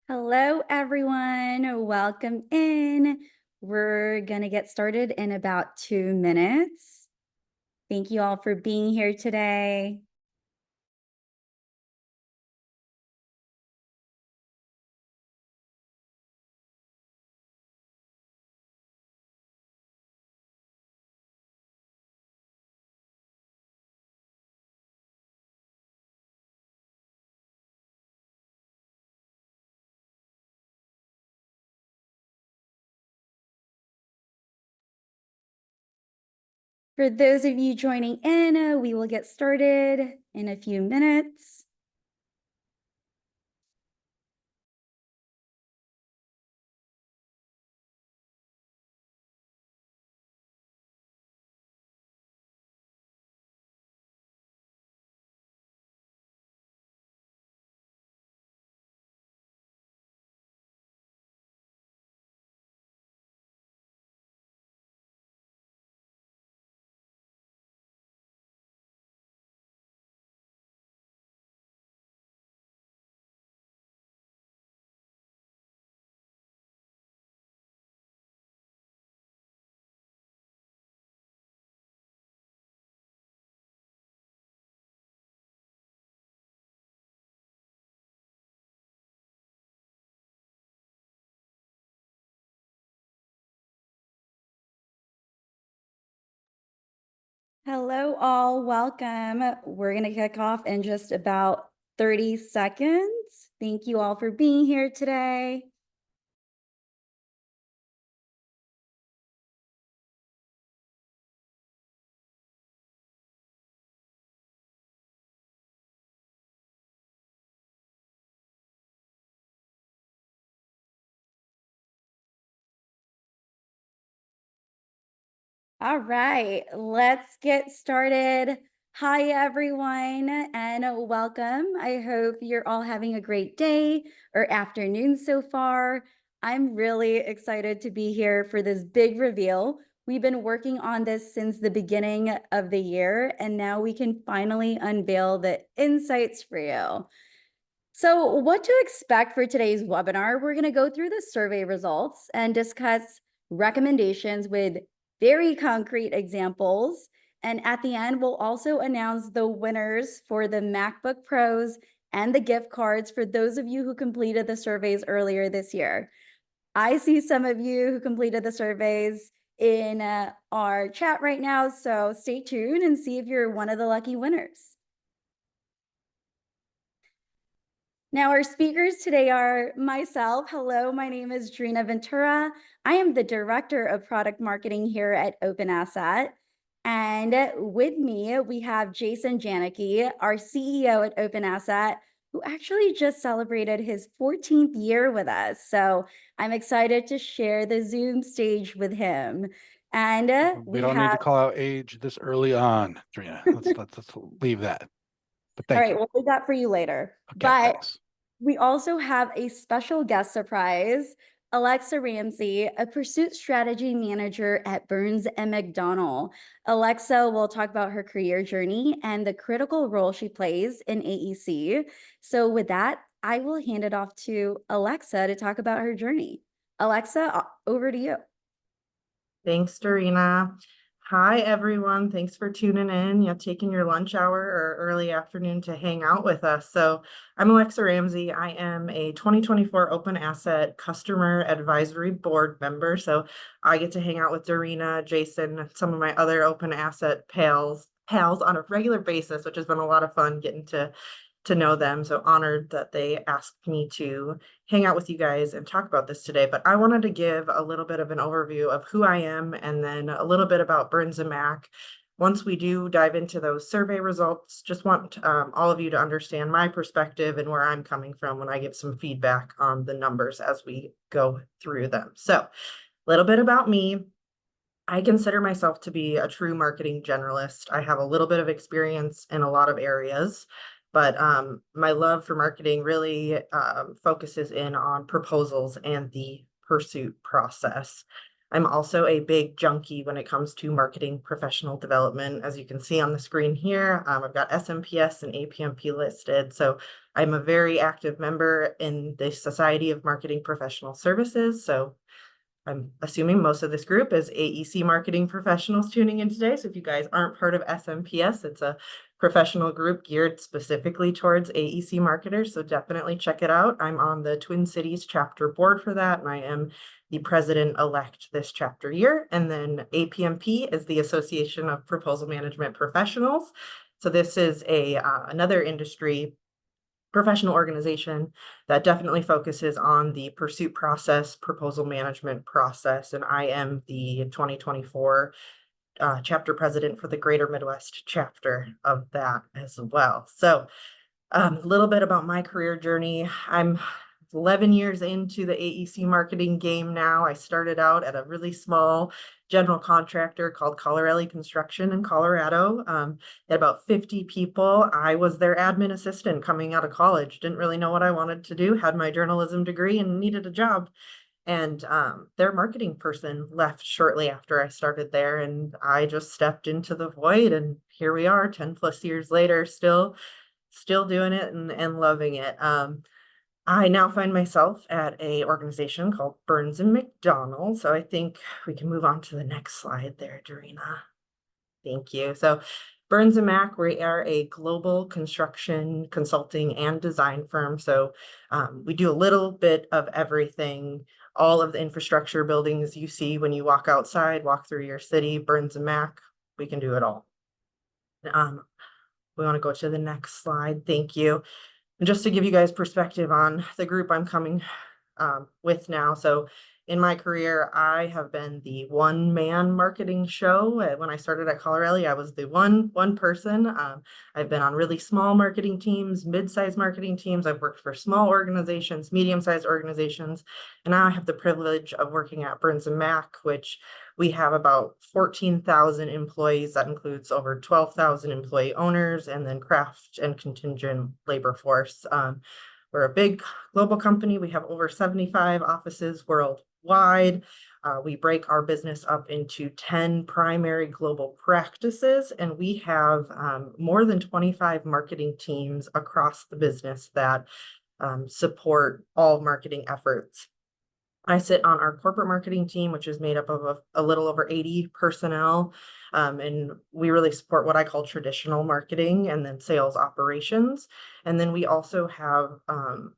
Hello, everyone. Welcome in. We're going to get started in about 2 minutes. Thank you all for being here today. For those of you joining in, we will get started in a few minutes. Hello, all. Welcome. We're going to kick off in just about 30 seconds. Thank you all for being here today. All right, let's get started. Hi, everyone, and welcome. I hope you're all having a great day or afternoon so far. I'm really excited to be here for this big reveal. We've been working on this since the beginning of the year, and now we can finally unveil the insights for you. So, what to expect for today's webinar? We're going to go through the survey results and discuss recommendations with very concrete examples. And at the end, we'll also announce the winners for the MacBook Pros and the gift cards for those of you who completed the surveys earlier this year. I see some of you who completed the surveys in our chat right now, so stay tuned and see if you're one of the lucky winners. Now, our speakers today are myself. Hello, my name is Dhoreena Ventura. I am the Director of Product Marketing here at OpenAsset. And with me, we have Jason Janicki, our CEO at OpenAsset, who actually just celebrated his 14th year with us. So I'm excited to share the Zoom stage with him. And we don't need to call out age this early on, Dhoreena. Let's leave that. But thank all right, you. we'll leave that for you later. Okay, But thanks. we also have a special guest surprise, Alexa Ramsey, a pursuit strategy manager at Burns McDonnell. Alexa will talk about her career journey and the critical role she plays in AEC. So with that, I will hand it off to Alexa to talk about her journey. Alexa, over to you. Thanks, Dhoreena. Hi, everyone. Thanks for tuning in, taking your lunch hour or early afternoon to hang out with us. So I'm Alexa Ramsey. I am a 2024 OpenAsset Customer Advisory Board member. So I get to hang out with Dhoreena, Jason, some of my other OpenAsset pals on a regular basis, which has been a lot of fun getting to know them. So honored that they asked me to hang out with you guys and talk about this today. But I wanted to give a little bit of an overview of who I am and then a little bit about Burns and Mac. Once we do dive into those survey results, just want all of you to understand my perspective and where I'm coming from when I give some feedback on the numbers as we go through them. So a little bit about me. I consider myself to be a true marketing generalist. I have a little bit of experience in a lot of areas, but my love for marketing really focuses in on proposals and the pursuit process. I'm also a big junkie when it comes to marketing professional development. As you can see on the screen here, I've got SMPS and APMP listed. So I'm a very active member in the Society of Marketing Professional Services. So I'm assuming most of this group is AEC marketing professionals tuning in today. So if you guys aren't part of SMPS, it's a professional group geared specifically towards AEC marketers. So definitely check it out. I'm on the Twin Cities chapter board for that, and I am the president-elect this chapter year. And then APMP is the Association of Proposal Management Professionals. So this is another industry professional organization that definitely focuses on the pursuit process, proposal management process, and I am the 2024 chapter president for the Greater Midwest chapter of that as well. So a little bit about my career journey. I'm 11 years into the AEC marketing game now. I started out at a really small general contractor called Colorelli Construction in Colorado. At about 50 people. I was their admin assistant coming out of college. Didn't really know what I wanted to do, had my journalism degree and needed a job. And their marketing person left shortly after I started there, and I just stepped into the void, and here we are 10 plus years later, still doing it and loving it. I now find myself at a organization called Burns McDonnell. So I think we can move on to the next slide there, Dhoreena. Thank you. So Burns and Mac, we are a global construction, consulting, and design firm. So we do a little bit of everything. All of the infrastructure buildings you see when you walk outside, walk through your city, Burns and Mac, we can do it all. We want to go to the next slide. Thank you. And just to give you guys perspective on the group I'm coming with now. So in my career, I have been the one-man marketing show. When I started at Colorelli, I was the one person. I've been on really small marketing teams, mid-sized marketing teams. I've worked for small organizations, medium-sized organizations, and now I have the privilege of working at Burns and Mac, which we have about 14,000 employees. That includes over 12,000 employee owners and then craft and contingent labor force. We're a big global company. We have over 75 offices worldwide. We break our business up into 10 primary global practices, and we have more than 25 marketing teams across the business that support all marketing efforts. I sit on our corporate marketing team, which is made up of a little over 80 personnel. And we really support what I call traditional marketing and then sales operations. And then we also have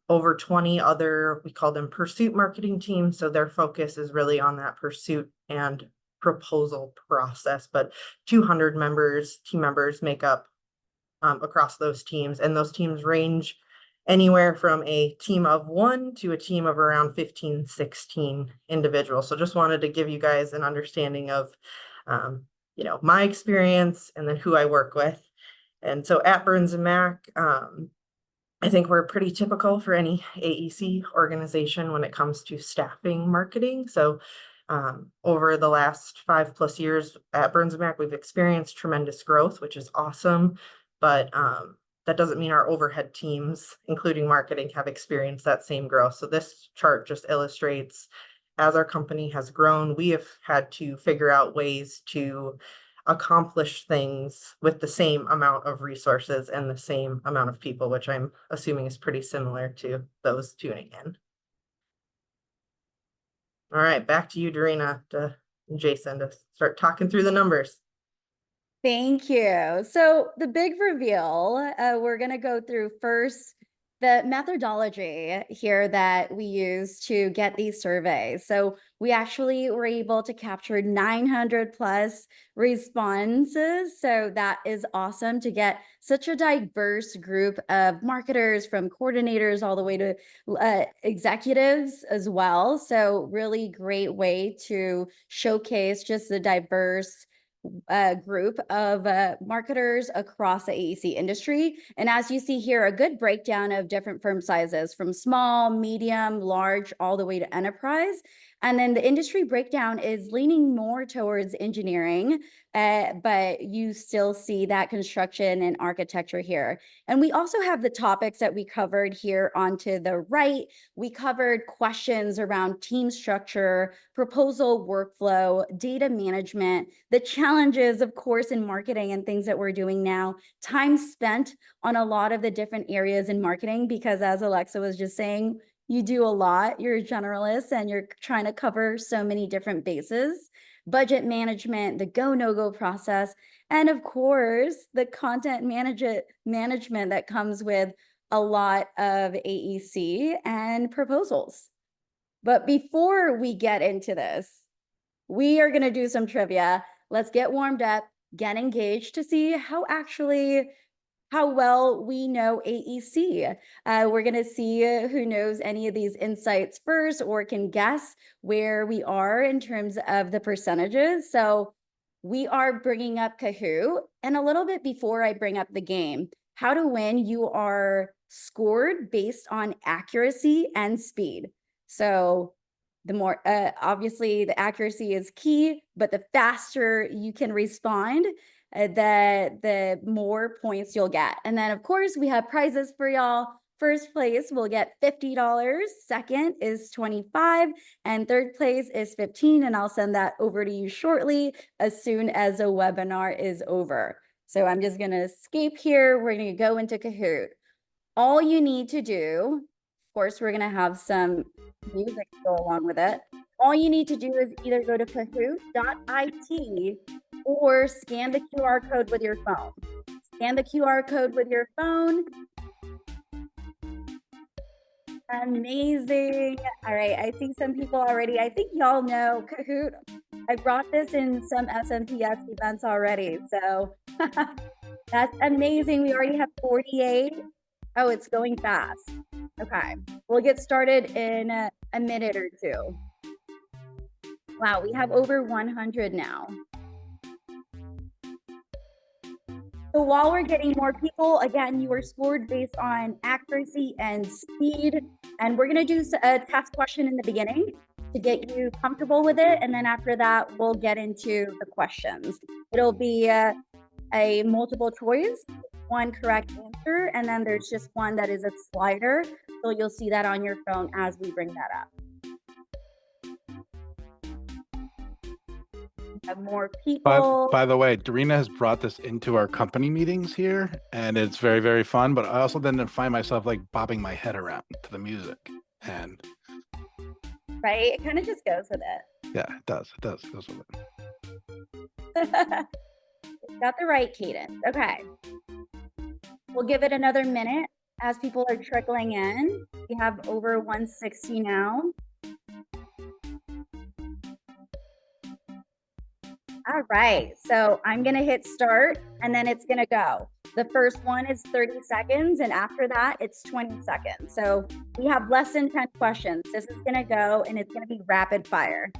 over 20 other, we call them pursuit marketing teams. So their focus is really on that pursuit and proposal process. But 200 team members make up across those teams. And those teams range anywhere from a team of 1 to a team of around 15, 16 individuals. So just wanted to give you guys an understanding of, my experience and then who I work with. And so at Burns and Mac, I think we're pretty typical for any AEC organization when it comes to staffing marketing. So over the last 5+ years at Burns and Mac, we've experienced tremendous growth, which is awesome. But that doesn't mean our overhead teams, including marketing, have experienced that same growth. So this chart just illustrates, as our company has grown, we have had to figure out ways to accomplish things with the same amount of resources and the same amount of people, which I'm assuming is pretty similar to those tuning in. All right, back to you, Dhoreena, and Jason, to start talking through the numbers. Thank you. So the big reveal, we're going to go through first the methodology here that we use to get these surveys. So we actually were able to capture 900+ responses. So that is awesome to get such a diverse group of marketers, from coordinators all the way to executives as well. So really great way to showcase just the diverse group of marketers across the AEC industry. And as you see here, a good breakdown of different firm sizes, from small, medium, large, all the way to enterprise. And then the industry breakdown is leaning more towards engineering, but you still see that construction and architecture here. And we also have the topics that we covered here onto the right. We covered questions around team structure, proposal workflow, data management, the challenges, of course, in marketing and things that we're doing now, time spent on a lot of the different areas in marketing, because as Alexa was just saying, you do a lot, you're a generalist and you're trying to cover so many different bases, budget management, the go, no-go process, and of course, the content management that comes with a lot of AEC and proposals. But before we get into this, we are gonna do some trivia. Let's get warmed up, get engaged to see how well we know AEC. We're gonna see who knows any of these insights first or can guess where we are in terms of the percentages. So we are bringing up Kahoot. And a little bit before I bring up the game, how to win, you are scored based on accuracy and speed. So the more, obviously the accuracy is key, but the faster you can respond, the more points you'll get. And then of course we have prizes for y'all. First place will get $50, second is $25, and third place is $15. And I'll send that over to you shortly as soon as the webinar is over. So I'm just gonna escape here. We're gonna go into Kahoot. All you need to do, of course, we're gonna have some music to go along with it. All you need to do is either go to kahoot.it or scan the QR code with your phone. Scan the QR code with your phone. Amazing. All right, I see some people already. I think y'all know Kahoot. I brought this in some SMPS events already, so that's amazing. We already have 48. Oh, it's going fast. Okay, we'll get started in a minute or two. Wow, we have over 100 now. So while we're getting more people, again, you are scored based on accuracy and speed. And we're gonna do a test question in the beginning to get you comfortable with it. And then after that, we'll get into the questions. It'll be a multiple choice, one correct answer, and then there's just one that is a slider. So you'll see that on your phone as we bring that up. Have more people. By the way, Dhoreena has brought this into our company meetings here, and it's very, very fun. But I also then find myself like bobbing my head around to the music, and right, it kind of just goes with it. Yeah, it does. It does. It goes with it. It's got the right cadence. Okay, we'll give it another minute as people are trickling in. We have over 160 now. All right, so I'm gonna hit start and then it's gonna go. The first one is 30 seconds and after that it's 20 seconds. So we have less than 10 questions. This is gonna go and it's gonna be rapid fire.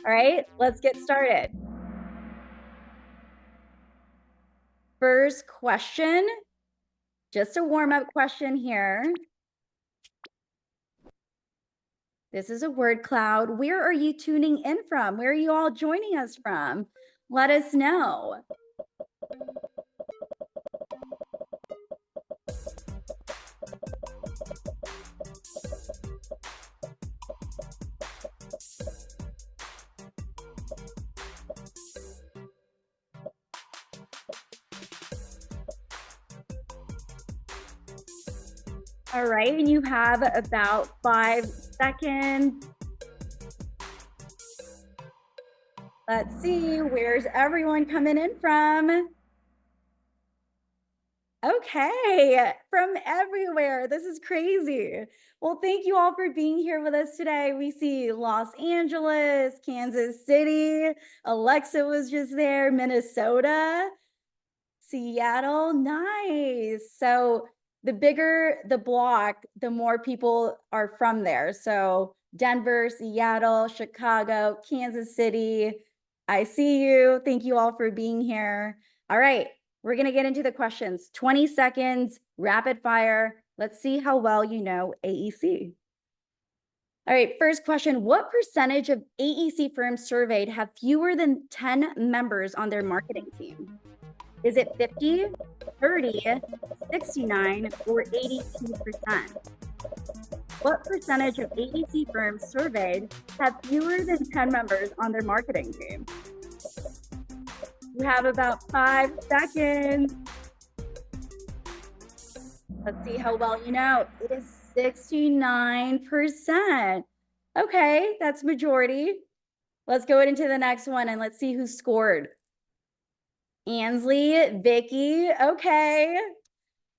All right, let's get started. First question, just a warm-up question here. This is a word cloud. Where are you tuning in from? Where are you all joining us from? Let us know. All right, and you have about 5 seconds. Let's see, where's everyone coming in from? Okay, from everywhere. This is crazy. Well, thank you all for being here with us today. We see Los Angeles, Kansas City, Alexa was just there, Minnesota, Seattle, nice. So the bigger the block, the more people are from there. So Denver, Seattle, Chicago, Kansas City, I see you. Thank you all for being here. All right, we're gonna get into the questions. 20 seconds, rapid fire. Let's see how well you know AEC. All right, first question. What percentage of AEC firms surveyed have fewer than 10 members on their marketing team? Is it 50, 30, 69, or 82%? What percentage of AEC firms surveyed have fewer than 10 members on their marketing team? You have about 5 seconds. Let's see how well you know. It is 69%. Okay, that's majority. Let's go into the next one and let's see who scored. Ansley, Vicky, okay.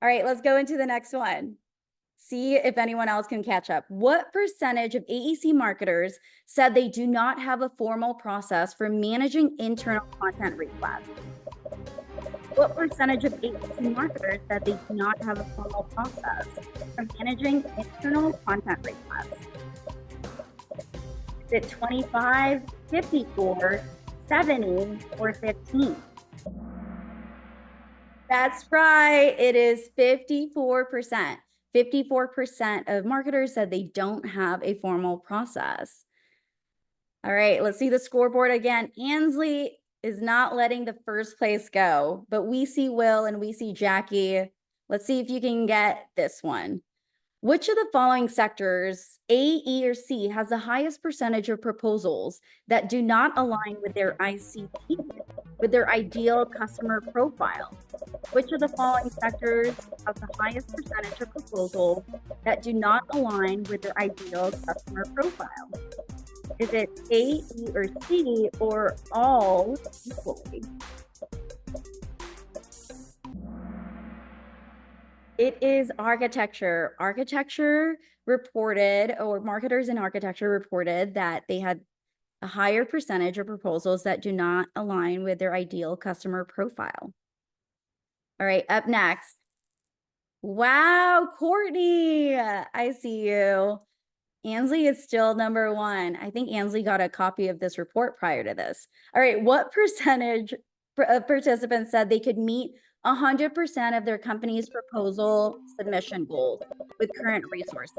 All right, let's go into the next one. See if anyone else can catch up. What percentage of AEC marketers said they do not have a formal process for managing internal content requests? What percentage of AEC marketers said they do not have a formal process for managing internal content requests? Is it 25, 54, 70, or 15? That's right. It is 54%. 54% of marketers said they don't have a formal process. All right, let's see the scoreboard again. Ansley is not letting the first place go, but we see Will and we see Jackie. Let's see if you can get this one. Which of the following sectors, A, E, or C, has the highest percentage of proposals that do not align with their ICP, with their ideal customer profile? Which of the following sectors have the highest percentage of proposals that do not align with their ideal customer profile? Is it A, E, or C, or all equally? It is architecture. Architecture reported, or marketers in architecture reported that they had a higher percentage of proposals that do not align with their ideal customer profile. All right, up next. Wow, Courtney, I see you. Ansley is still number one. I think Ansley got a copy of this report prior to this. All right, what percentage of participants said they could meet 100% of their company's proposal submission goals with current resources?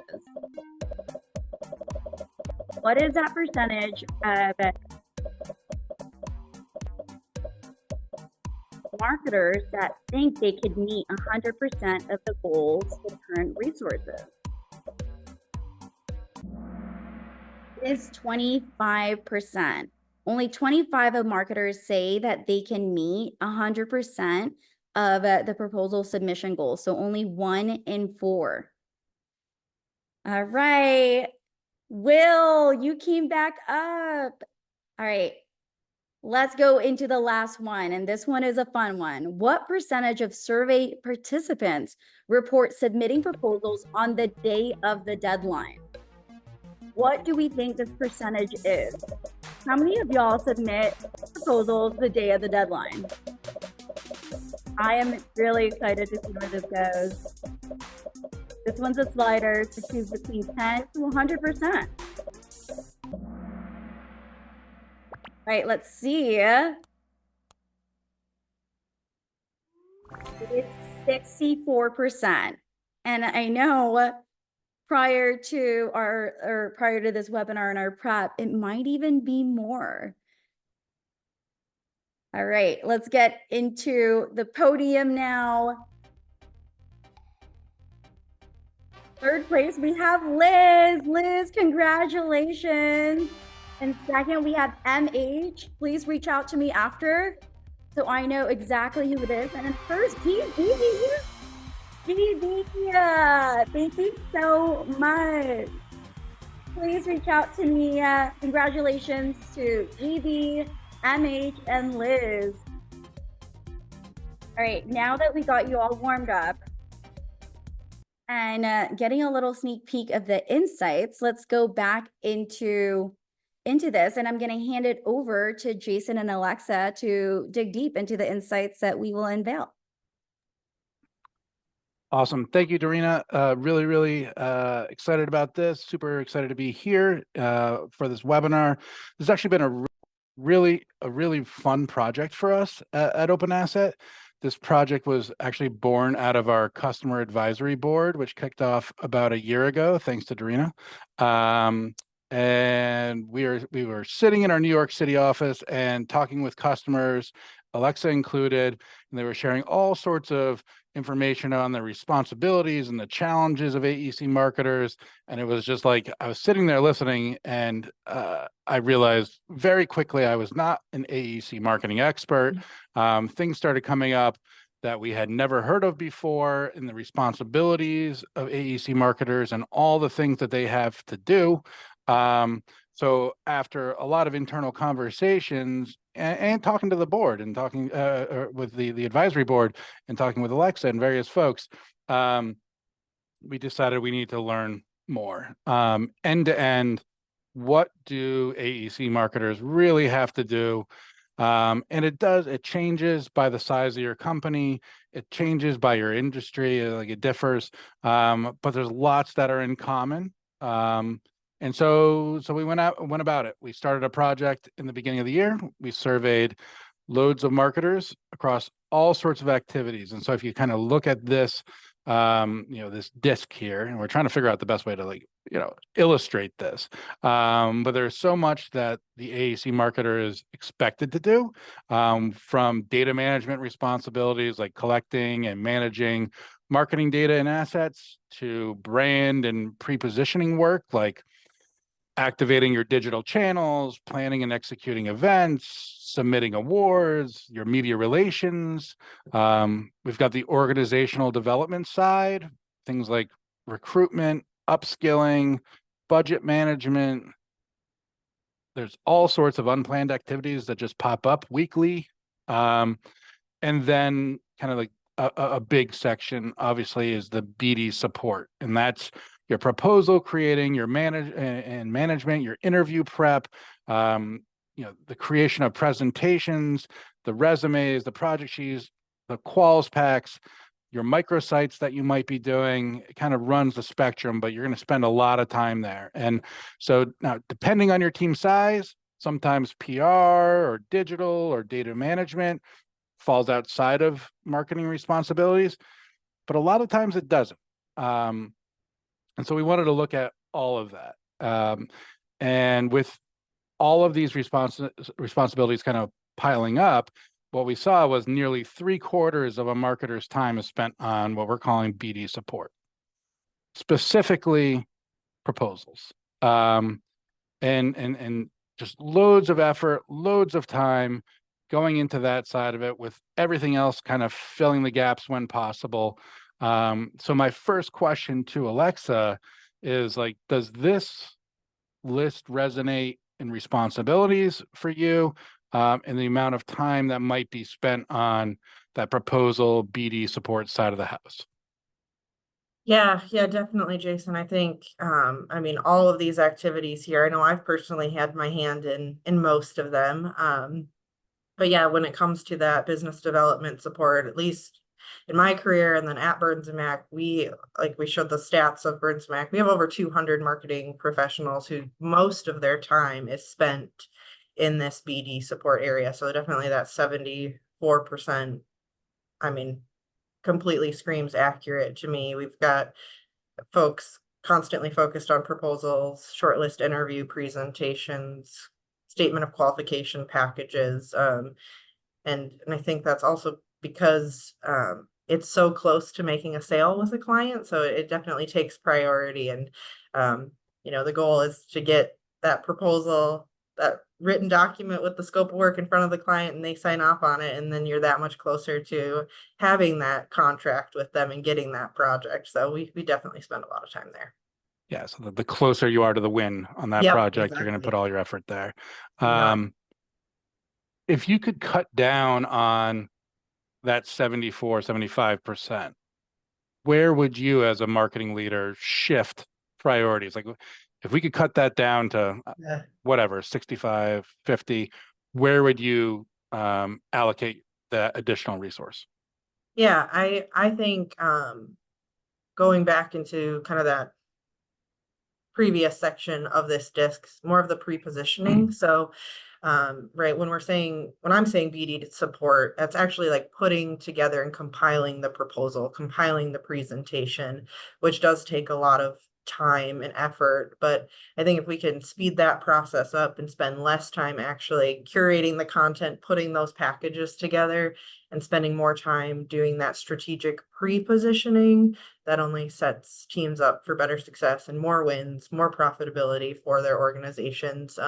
What is that percentage of marketers that think they could meet 100% of the goals with current resources? It is 25%. Only 25 of marketers say that they can meet 100% of the proposal submission goals. So only 1 in 4. All right. Will, you came back up. All right. Let's go into the last one. And this one is a fun one. What percentage of survey participants report submitting proposals on the day of the deadline? What do we think this percentage is? How many of y'all submit proposals the day of the deadline? I am really excited to see where this goes. This one's a slider to choose between 10 to 100%. All right, let's see. It's 64%. And I know prior to this webinar and our prep, it might even be more. All right, let's get into the podium now. Third place, we have Liz. Liz, congratulations. And second, we have MH. Please reach out to me after so I know exactly who it is. And then first, GB. Thank you so much. Please reach out to me. Congratulations to GB, MH, and Liz. All right, now that we got you all warmed up and getting a little sneak peek of the insights, let's go back into this, and I'm going to hand it over to Jason and Alexa to dig deep into the insights that we will unveil. Awesome. Thank you, Dhoreena. Really excited about this. Super excited to be here for this webinar. This has actually been a really fun project for us at OpenAsset This project was actually born out of our customer advisory board, which kicked off about a year ago, thanks to Dhoreena. And we were sitting in our New York City office and talking with customers, Alexa included, and they were sharing all sorts of information on the responsibilities and the challenges of AEC marketers. And it was just like, I was sitting there listening, and I realized very quickly I was not an AEC marketing expert. Things started coming up that we had never heard of before in the responsibilities of AEC marketers and all the things that they have to do. So after a lot of internal conversations and talking to the board and talking with the advisory board and talking with Alexa and various folks, we decided we need to learn more. End to end, what do AEC marketers really have to do? And it changes by the size of your company. It changes by your industry, like it differs. But there's lots that are in common. And so we went about it. We started a project in the beginning of the year. We surveyed loads of marketers across all sorts of activities. And so if you kind of look at this, this disc here, and we're trying to figure out the best way to illustrate this. But there's so much that the AEC marketer is expected to do, from data management responsibilities like collecting and managing marketing data and assets, to brand and pre-positioning work like activating your digital channels, planning and executing events, submitting awards, your media relations. We've got the organizational development side, things like recruitment, upskilling, budget management. There's all sorts of unplanned activities that just pop up weekly. And then kind of like a big section, obviously, is the BD support. And that's your proposal creating, your management, your interview prep, the creation of presentations, the resumes, the project sheets, the quals packs, your microsites that you might be doing. It kind of runs the spectrum, but you're going to spend a lot of time there. And so now, depending on your team size, sometimes PR or digital or data management falls outside of marketing responsibilities, but a lot of times it doesn't. And so we wanted to look at all of that. And with all of these responsibilities kind of piling up, what we saw was nearly 3/4 of a marketer's time is spent on what we're calling BD support, specifically proposals. And just loads of effort, loads of time going into that side of it, with everything else kind of filling the gaps when possible. So my first question to Alexa is, like, does this list resonate in responsibilities for you, and the amount of time that might be spent on that proposal BD support side of the house? Yeah, definitely, Jason. I think, all of these activities here, I know I've personally had my hand in most of them. But yeah, when it comes to that business development support, at least in my career and then at Burns Mac, we showed the stats of Burns Mac. We have over 200 marketing professionals who most of their time is spent in this BD support area. So definitely that 74%, completely screams accurate to me. We've got folks constantly focused on proposals, shortlist interview presentations, statement of qualification packages. And I think that's also because it's so close to making a sale with a client. So it definitely takes priority. And, the goal is to get that proposal, that written document with the scope of work in front of the client, and they sign off on it. And then you're that much closer to having that contract with them and getting that project. So we definitely spend a lot of time there. Yeah, so the closer you are to the win on that project, You're going to put all your effort there. If you could cut down on that 74-75%, where would you as a marketing leader shift priorities? Like, if we could cut that down to whatever, 65-50, where would you allocate that additional resource? Yeah, I think going back into kind of that previous section of this disc, more of the pre-positioning. So Right. When I'm saying BD support, that's actually like putting together and compiling the proposal, compiling the presentation, which does take a lot of time and effort. But I think if we can speed that process up and spend less time actually curating the content, putting those packages together, and spending more time doing that strategic pre-positioning, that only sets teams up for better success and more wins, more profitability for their organizations.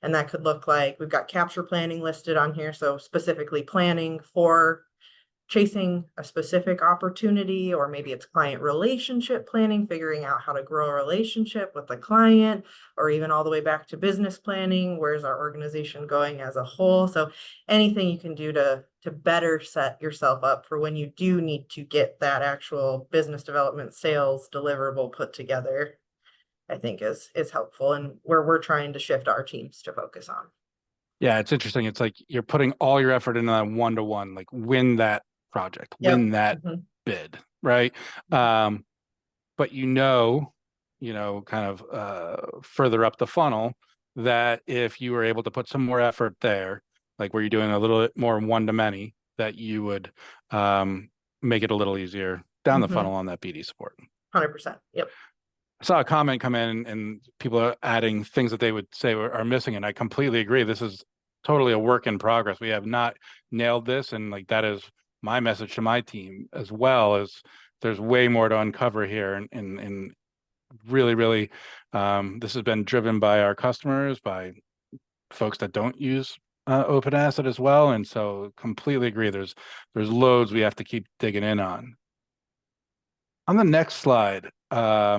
And that could look like, we've got capture planning listed on here. So specifically planning for chasing a specific opportunity, or maybe it's client relationship planning, figuring out how to grow a relationship with the client, or even all the way back to business planning. Where's our organization going as a whole? So anything you can do to better set yourself up for when you do need to get that actual business development sales deliverable put together, I think is helpful, and where we're trying to shift our teams to focus on. Yeah, it's interesting. It's like you're putting all your effort into that one-to-one, like win that project, win that bid, right? But kind of further up the funnel, that if you were able to put some more effort there, like where you're doing a little bit more one-to-many, that you would make it a little easier down the funnel on that BD support. 100%. Yep. I saw a comment come in and people are adding things that they would say are missing. And I completely agree. This is totally a work in progress. We have not nailed this. And like, that is my message to my team, as well as there's way more to uncover here. And really, really, this has been driven by our customers, by folks that don't use OpenAsset as well. And so completely agree. There's loads we have to keep digging in on. On the next slide, a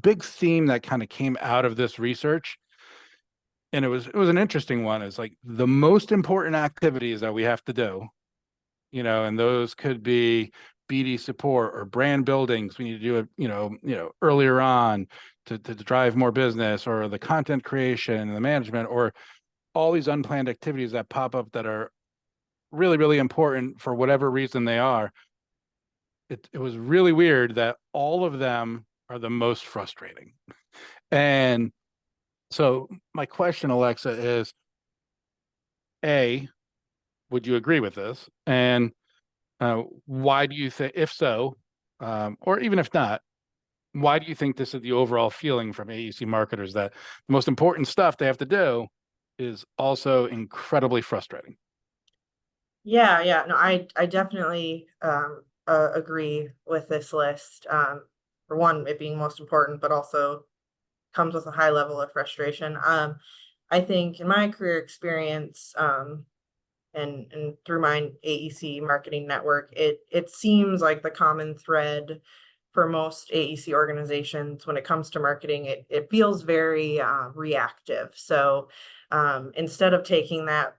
big theme that kind of came out of this research, and it was an interesting one, is like the most important activities that we have to do, and those could be BD support or brand buildings. We need to do it, earlier on to drive more business, or the content creation and the management, or all these unplanned activities that pop up that are really, really important for whatever reason they are. It was really weird that all of them are the most frustrating. And so my question, Alexa, is, A, would you agree with this? And why do you think, if so, or even if not, why do you think this is the overall feeling from AEC marketers, that the most important stuff they have to do is also incredibly frustrating? Yeah. No, I definitely agree with this list. For one, it being most important, but also comes with a high level of frustration. I think in my career experience, and through my AEC marketing network, it seems like the common thread for most AEC organizations when it comes to marketing, it feels very reactive. So instead of taking that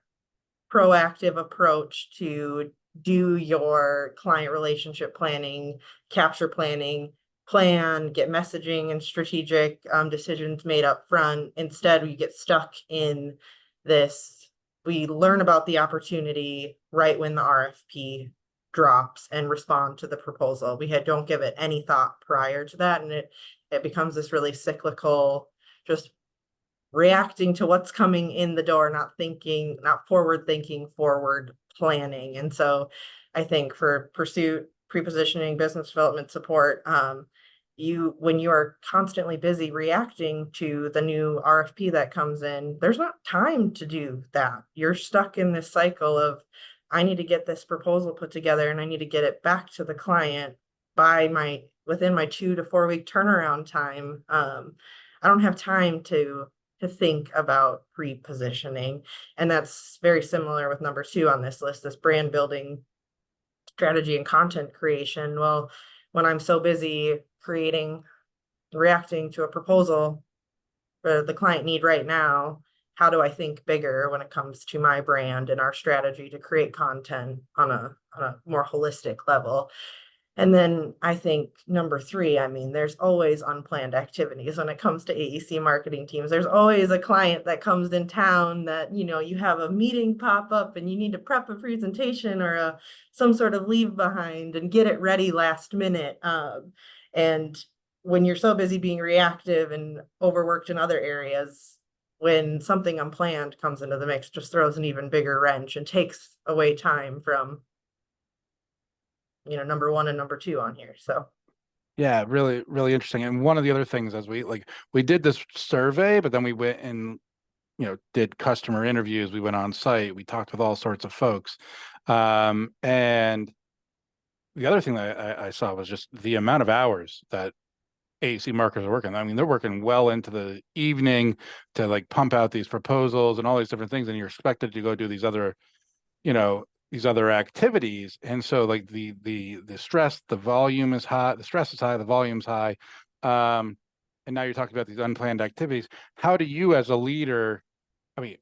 proactive approach to do your client relationship planning, capture planning, plan, get messaging and strategic decisions made up front, instead we get stuck in this. We learn about the opportunity right when the RFP drops and respond to the proposal. We don't give it any thought prior to that, and it becomes this really cyclical, just reacting to what's coming in the door, not forward thinking, forward planning. And so I think for pursuit, pre-positioning, business development support, when you are constantly busy reacting to the new RFP that comes in, there's not time to do that. You're stuck in this cycle of, I need to get this proposal put together and I need to get it back to the client within my 2 to 4 week turnaround time. I don't have time to think about pre-positioning. And that's very similar with number 2 on this list, this brand building strategy and content creation. Well, when I'm so busy reacting to a proposal for the client need right now, how do I think bigger when it comes to my brand and our strategy to create content on a more holistic level? And then I think number 3, there's always unplanned activities when it comes to AEC marketing teams. There's always a client that comes in town that, you have a meeting pop up and you need to prep a presentation or some sort of leave behind and get it ready last minute. And when you're so busy being reactive and overworked in other areas, when something unplanned comes into the mix, just throws an even bigger wrench and takes away time from, number one and number two on here. So Yeah, really, really interesting. And one of the other things as we did this survey, but then we went and, did customer interviews. We went on site, we talked with all sorts of folks. And the other thing that I saw was just the amount of hours that AEC marketers are working. I mean, they're working well into the evening to like pump out these proposals and all these different things. And you're expected to go do these other activities. And so like the stress, the volume is high, the stress is high, the volume's high. And now you're talking about these unplanned activities. How do you as a leader, I mean,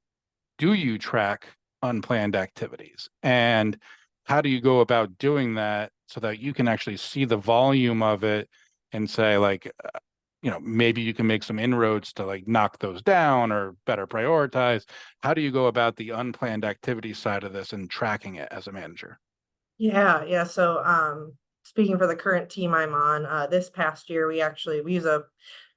do you track unplanned activities? And how do you go about doing that so that you can actually see the volume of it and say like, maybe you can make some inroads to like knock those down or better prioritize? How do you go about the unplanned activity side of this and tracking it as a manager? yeah. So speaking for the current team I'm on, this past year we use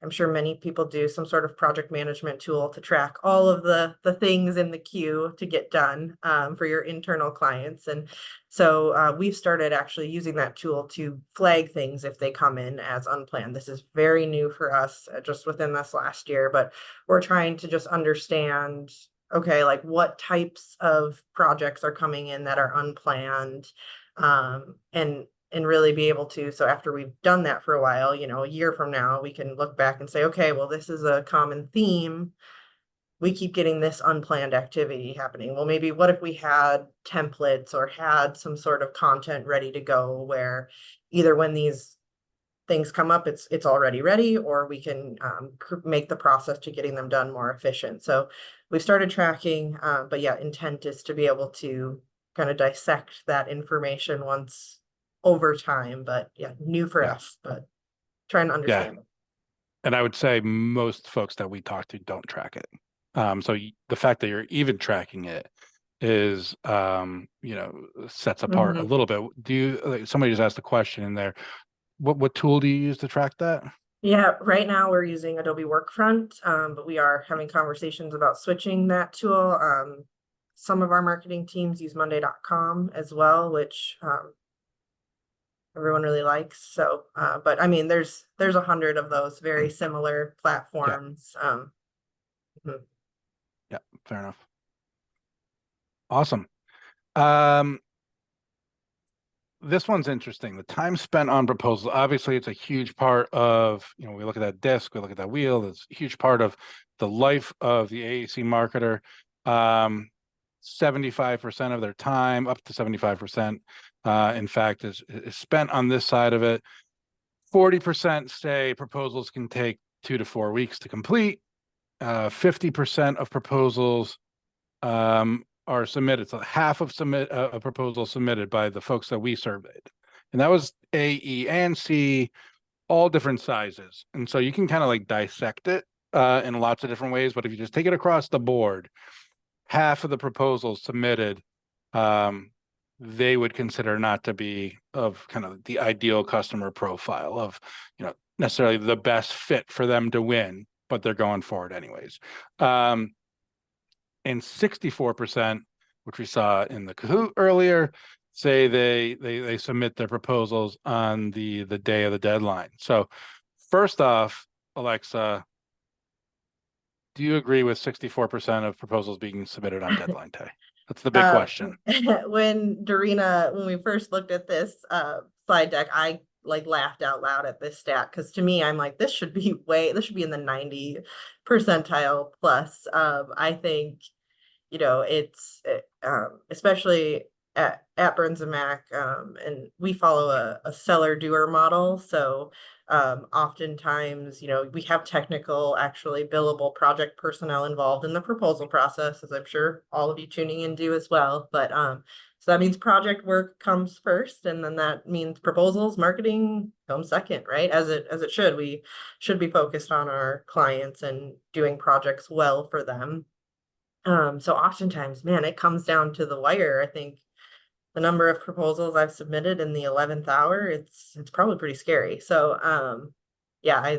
I'm sure many people do, some sort of project management tool to track all of the things in the queue to get done for your internal clients. And so we've started actually using that tool to flag things if they come in as unplanned. This is very new for us just within this last year, but we're trying to just understand, okay, like what types of projects are coming in that are unplanned, and really be able to, so after we've done that for a while, a year from now, we can look back and say, okay, well, this is a common theme. We keep getting this unplanned activity happening. Well, maybe what if we had templates or had some sort of content ready to go where either when these things come up, it's already ready, or we can make the process to getting them done more efficient. So we've started tracking, but yeah, intent is to be able to kind of dissect that information once over time. But yeah, new for Yeah. us, but trying to Yeah. understand. And I would say most folks that we talk to don't track it. So the fact that you're even tracking it is, sets apart a little bit. Do you, like, somebody just asked a question in there. What tool do you use to track that? Yeah, right now we're using Adobe Workfront, but we are having conversations about switching that tool. Some of our marketing teams use Monday.com as well, which everyone really likes. So, but I mean, there's 100 of those very similar Yeah. platforms. Yeah, fair enough. Awesome. This one's interesting. The time spent on proposals. Obviously, it's a huge part of, we look at that desk, we look at that wheel. It's a huge part of the life of the AEC marketer. 75% of their time, up to 75%, in fact, is spent on this side of it. 40% say proposals can take 2 to 4 weeks to complete. 50% of proposals are submitted. So half of a proposal submitted by the folks that we surveyed. And that was A, E, and C, all different sizes. And so you can kind of like dissect it in lots of different ways. But if you just take it across the board, half of the proposals submitted, they would consider not to be of kind of the ideal customer profile of, necessarily the best fit for them to win, but they're going for it anyways. And 64%, which we saw in the Kahoot earlier, say they submit their proposals on the day of the deadline. So first off, Alexa, do you agree with 64% of proposals being submitted on deadline day? That's the big question. When we first looked at this slide deck, I like laughed out loud at this stat, because to me, I'm like, this should be in the 90 percentile plus. I think, it's especially at Burns and Mac, and we follow a seller doer model. So oftentimes, we have technical, actually billable project personnel involved in the proposal process, as I'm sure all of you tuning in do as well. But so that means project work comes first, and then that means proposals, marketing comes second, right? As it should. We should be focused on our clients and doing projects well for them. So oftentimes, man, it comes down to the wire. I think the number of proposals I've submitted in the 11th hour, it's probably pretty scary. So yeah,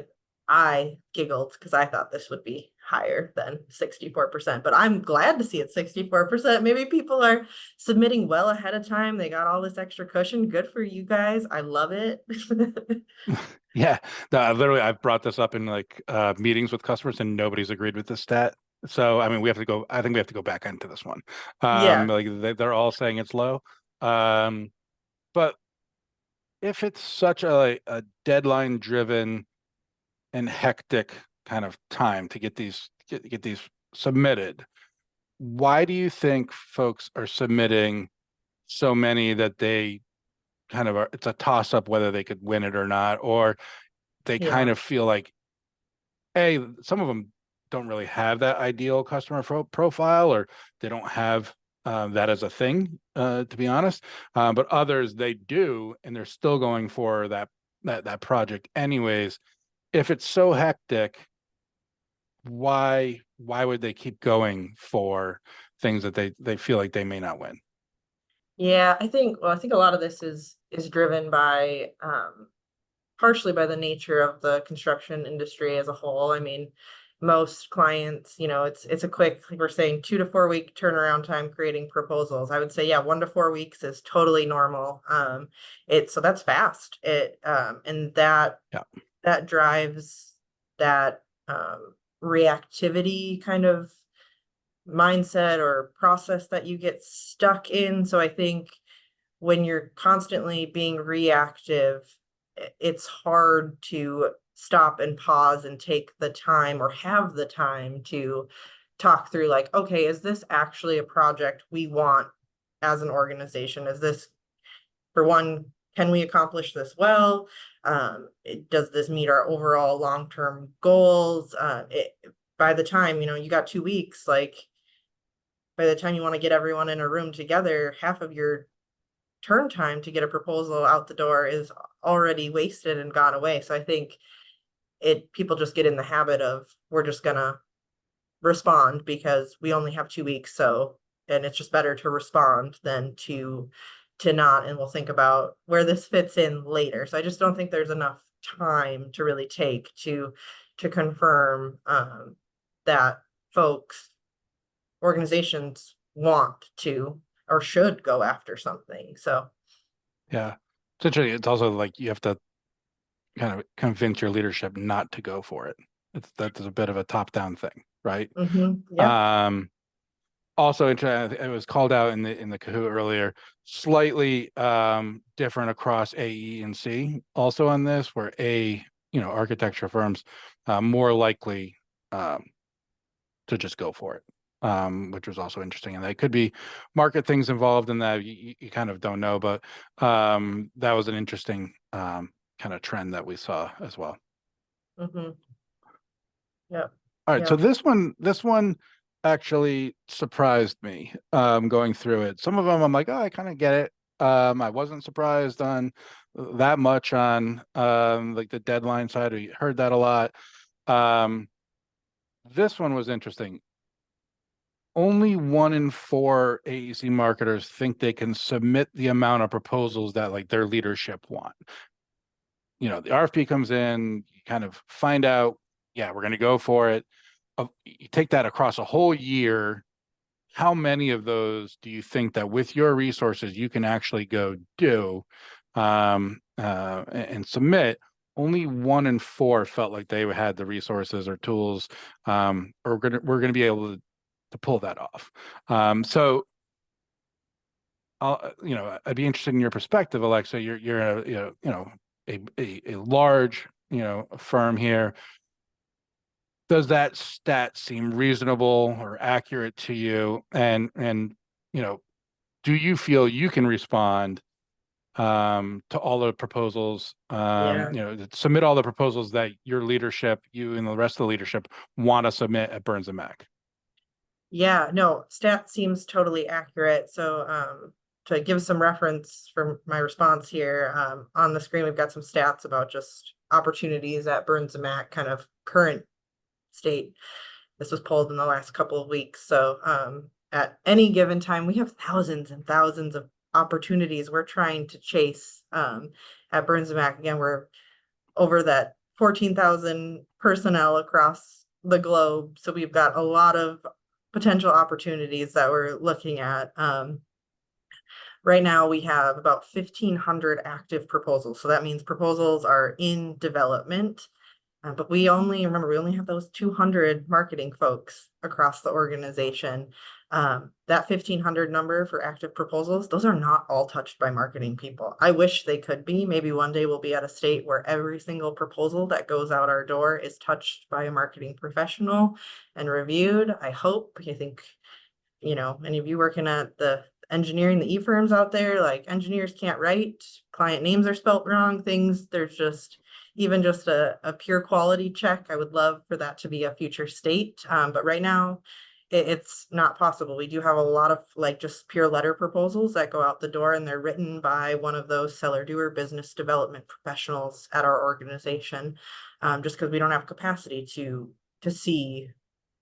I giggled because I thought this would be higher than 64%, but I'm glad to see it 64%. Maybe people are submitting well ahead of time. They got all this extra cushion. Good for you guys. I love it. Yeah, no, literally, I've brought this up in like meetings with customers, and nobody's agreed with this stat. So, I mean, we have to go. I think we have to go back into this one. Yeah, Like they're all saying it's low. But if it's such a deadline driven and hectic kind of time to get these submitted, why do you think folks are submitting so many that they kind of are, it's a toss up whether they could win it or not, or they kind yeah, of feel like, some of them don't really have that ideal customer profile, or they don't have that as a thing, to be honest. But others they do, and they're still going for that project anyways. If it's so hectic, why would they keep going for things that they feel like they may not win? yeah. I think a lot of this is driven by partially by the nature of the construction industry as a whole. I mean, most clients, it's a quick, like we're saying, 2 to 4 week turnaround time creating proposals. I would say, yeah, 1 to 4 weeks is totally normal. So that's fast. And Yeah. that drives that reactivity kind of mindset or process that you get stuck in. So I think when you're constantly being reactive, it's hard to stop and pause and take the time or have the time to talk through, like, okay, is this actually a project we want as an organization? Is this, for one, can we accomplish this well? Does this meet our overall long-term goals? By the time, you got 2 weeks, like by the time you want to get everyone in a room together, half of your turn time to get a proposal out the door is already wasted and gone away. So I think people just get in the habit of, we're just gonna respond because we only have 2 weeks. So, and it's just better to respond than to not, and we'll think about where this fits in later. So I just don't think there's enough time to really take to confirm that organizations want to or should go after something. So Yeah. Essentially, it's also like you have to kind of convince your leadership not to go for it. That's a bit of a top-down thing, right? yeah. Also, it was called out in the Kahoot earlier, slightly different across AE and C. Also on this, where architecture firms more likely to just go for it, which was also interesting. And there could be market things involved in that. You kind of don't know, but that was an interesting kind of trend that we saw as well. Yep. All right, so this one actually surprised me going through it. Some of them I'm like, oh, I kind of get it. I wasn't surprised on that much on like the deadline side. We heard that a lot. This one was interesting. Only 1 in 4 AEC marketers think they can submit the amount of proposals that like their leadership want. The RFP comes in, you kind of find out, yeah, we're going to go for it. You take that across a whole year. How many of those do you think that with your resources you can actually go do and submit? Only 1 in 4 felt like they had the resources or tools, or we're gonna be able to pull that off. So I'd be interested in your perspective, Alexa. You're a large firm here. Does that stat seem reasonable or accurate to you? And do you feel you can respond to all the proposals? Submit all the proposals that your leadership, you and the rest of the leadership want to submit at Burns and Mac? Yeah, no, stat seems totally accurate. So to give some reference for my response here, on the screen we've got some stats about just opportunities at Burns and Mac, kind of current state. This was pulled in the last couple of weeks. So at any given time, we have thousands and thousands of opportunities we're trying to chase at Burns and Mac. Again, we're over that 14,000 personnel across the globe. So we've got a lot of potential opportunities that we're looking at. Right now we have about 1,500 active proposals. So that means proposals are in development. But we only have those 200 marketing folks across the organization. That 1,500 number for active proposals, those are not all touched by marketing people. I wish they could be. Maybe one day we'll be at a state where every single proposal that goes out our door is touched by a marketing professional and reviewed. I hope. I think, any of you working at the engineering, the e-firms out there, like engineers can't write, client names are spelt wrong, there's just even just a pure quality check. I would love for that to be a future state. But right now it's not possible. We do have a lot of just pure letter proposals that go out the door, and they're written by one of those seller doer business development professionals at our organization, just because we don't have capacity to see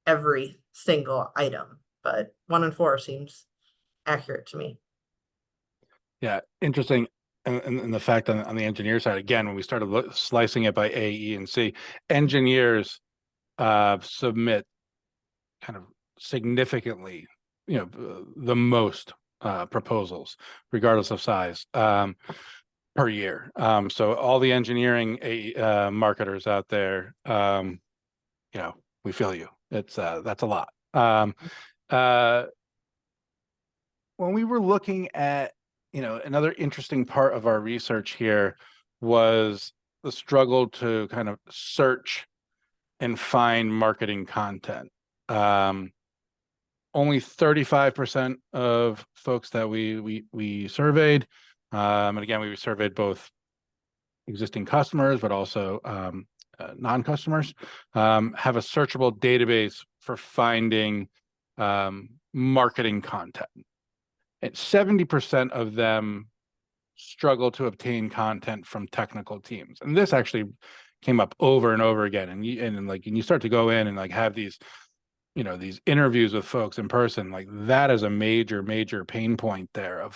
every single item. But 1 in 4 seems accurate to me. Yeah, interesting. And the fact on the engineer side, again, when we started slicing it by A, E, and C, engineers submit kind of significantly, the most proposals, regardless of size, per year. So all the engineering marketers out there, we feel you. That's a lot. When we were looking at, another interesting part of our research here was the struggle to kind of search and find marketing content. Only 35% of folks that we surveyed, and again, we surveyed both existing customers, but also non-customers, have a searchable database for finding marketing content. And 70% of them struggle to obtain content from technical teams. And this actually came up over and over again. And you start to go in and have these, these interviews with folks in person, that is a major, major pain point there of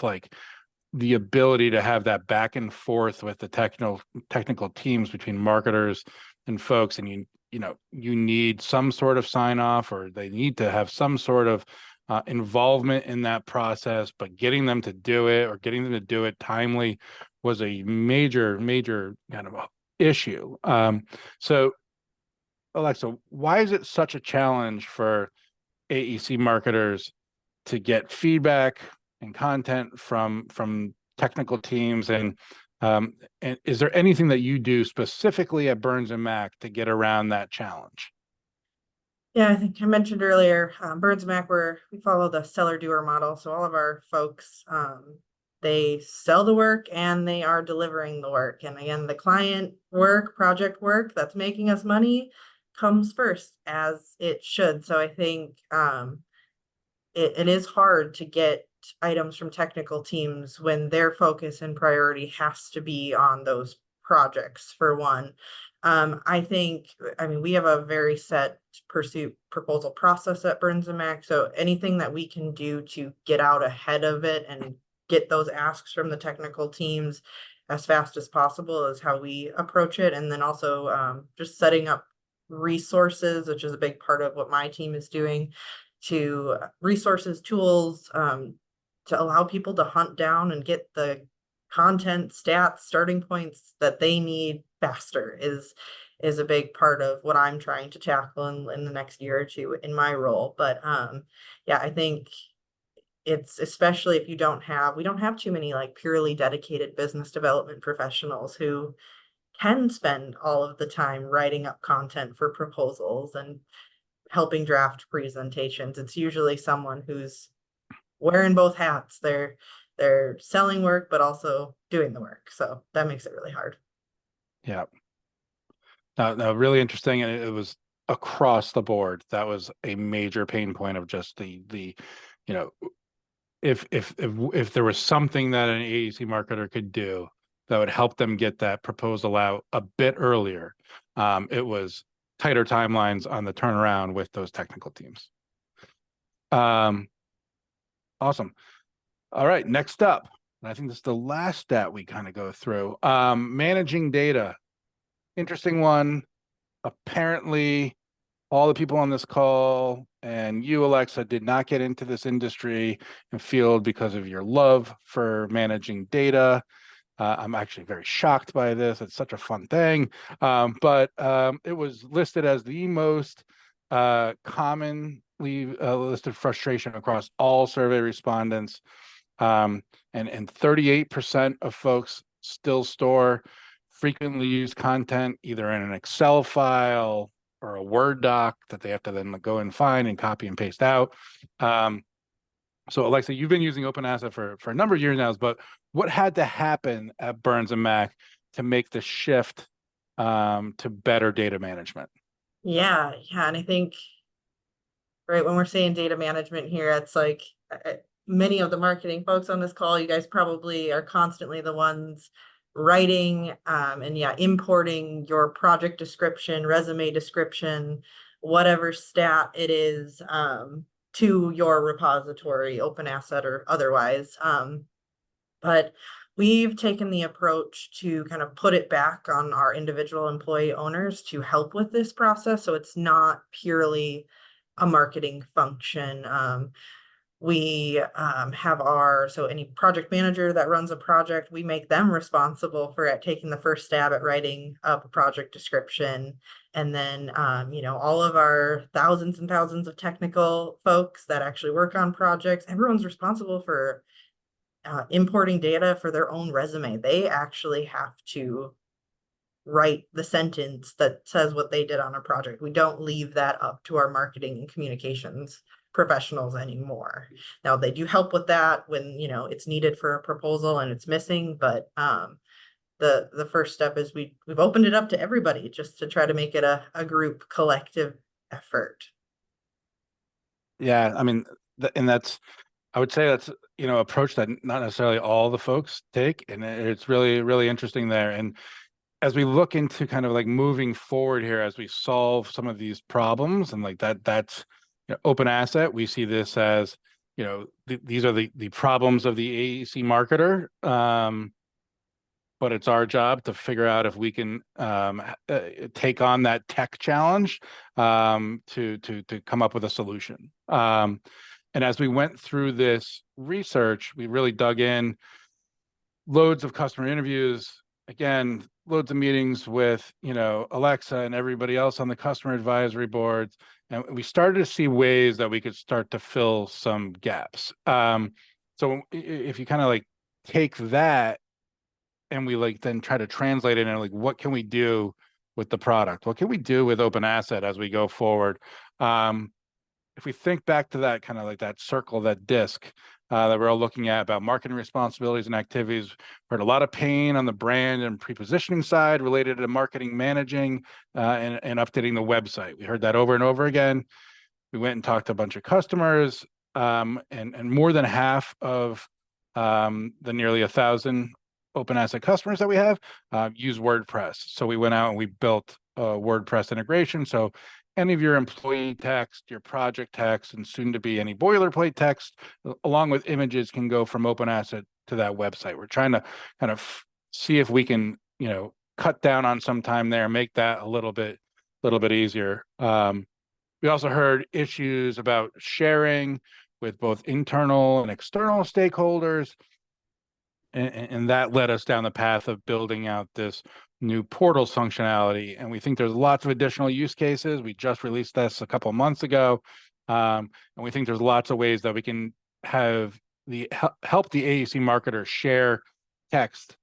the ability to have that back and forth with the technical teams between marketers and folks. And you need some sort of sign off, or they need to have some sort of involvement in that process, but getting them to do it, or getting them to do it timely, was a major, major kind of issue. So Alexa, why is it such a challenge for AEC marketers to get feedback and content from technical teams? And is there anything that you do specifically at Burns and Mac to get around that challenge? Yeah, I think I mentioned earlier, Burns Mac, we follow the seller doer model. So all of our folks, they sell the work and they are delivering the work. And again, the client work, project work that's making us money comes first, as it should. So I think it is hard to get items from technical teams when their focus and priority has to be on those projects, for one. We have a very set pursuit proposal process at Burns and Mac. So anything that we can do to get out ahead of it and get those asks from the technical teams as fast as possible is how we approach it. And then also just setting up resources, which is a big part of what my team is doing, to resources, tools, to allow people to hunt down and get the content, stats, starting points that they need faster is a big part of what I'm trying to tackle in the next year or two in my role. But I think it's, especially if we don't have too many purely dedicated business development professionals who can spend all of the time writing up content for proposals and helping draft presentations. It's usually someone who's wearing both hats. They're selling work, but also doing the work. So that makes it really hard. Yeah. No, really interesting. And it was across the board. That was a major pain point of just the if there was something that an AEC marketer could do that would help them get that proposal out a bit earlier, it was tighter timelines on the turnaround with those technical teams. Awesome. All right, next up, and I think this is the last stat we kind of go through, managing data. Interesting one. Apparently, all the people on this call and you, Alexa, did not get into this industry and field because of your love for managing data. I'm actually very shocked by this. It's such a fun thing. But it was listed as the most commonly listed frustration across all survey respondents. And 38% of folks still store frequently used content either in an Excel file or a Word doc that they have to then go and find and copy and paste out. So Alexa, you've been using OpenAsset for a number of years now, but what had to happen at Burns and Mac to make the shift to better data management? Yeah, and I think, right, when we're saying data management here, it's like many of the marketing folks on this call, you guys probably are constantly the ones writing and importing your project description, resume description, whatever stat it is to your repository, OpenAsset or otherwise. But we've taken the approach to kind of put it back on our individual employee owners to help with this process. So it's not purely a marketing function. We have so any project manager that runs a project, we make them responsible for taking the first stab at writing up a project description. And then, all of our thousands and thousands of technical folks that actually work on projects, everyone's responsible for importing data for their own resume. They actually have to write the sentence that says what they did on a project. We don't leave that up to our marketing and communications professionals anymore. Now they do help with that when it's needed for a proposal and it's missing, but the first step is we've opened it up to everybody just to try to make it a group collective effort. Yeah, I mean, I would say that's approach that not necessarily all the folks take, and it's really, really interesting there. And as we look into kind of like moving forward here, as we solve some of these problems, and like that's OpenAsset, we see this as these are the problems of the AEC marketer, but it's our job to figure out if we can take on that tech challenge to come up with a solution. And as we went through this research, we really dug in, loads of customer interviews, again, loads of meetings with, Alexa and everybody else on the customer advisory boards. And we started to see ways that we could start to fill some gaps. So if you kind of like take that and we then try to translate it into what can we do with the product? What can we do with OpenAsset as we go forward? If we think back to that kind of like that circle, that disc that we're all looking at about marketing responsibilities and activities, heard a lot of pain on the brand and pre-positioning side related to marketing, managing, and updating the website. We heard that over and over again. We went and talked to a bunch of customers, and more than half of the nearly 1,000 OpenAsset customers that we have use WordPress. So we went out and we built a WordPress integration. So any of your employee text, your project text, and soon to be any boilerplate text, along with images, can go from OpenAsset to that website. We're trying to kind of see if we can, cut down on some time there, make that a little bit easier. We also heard issues about sharing with both internal and external stakeholders. And that led us down the path of building out this new portals functionality. And we think there's lots of additional use cases. We just released this a couple of months ago. And we think there's lots of ways that we can have help the AEC marketer share text,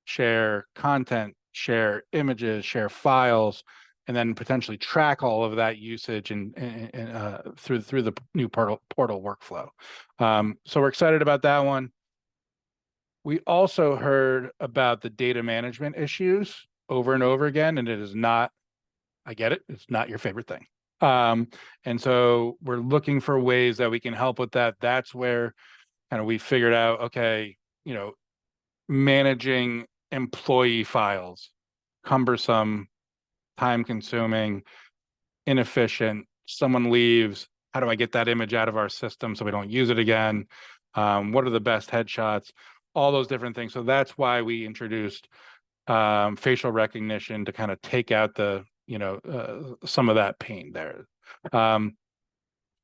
share content, share images, share files, and then potentially track all of that usage and through the new portal workflow. So we're excited about that one. We also heard about the data management issues over and over again, and it is not, I get it, it's not your favorite thing. And so we're looking for ways that we can help with that. That's where kind of we figured out, okay, managing employee files, cumbersome, time consuming, inefficient, someone leaves, how do I get that image out of our system so we don't use it again? What are the best headshots? All those different things. So that's why we introduced facial recognition to kind of take out the some of that pain there.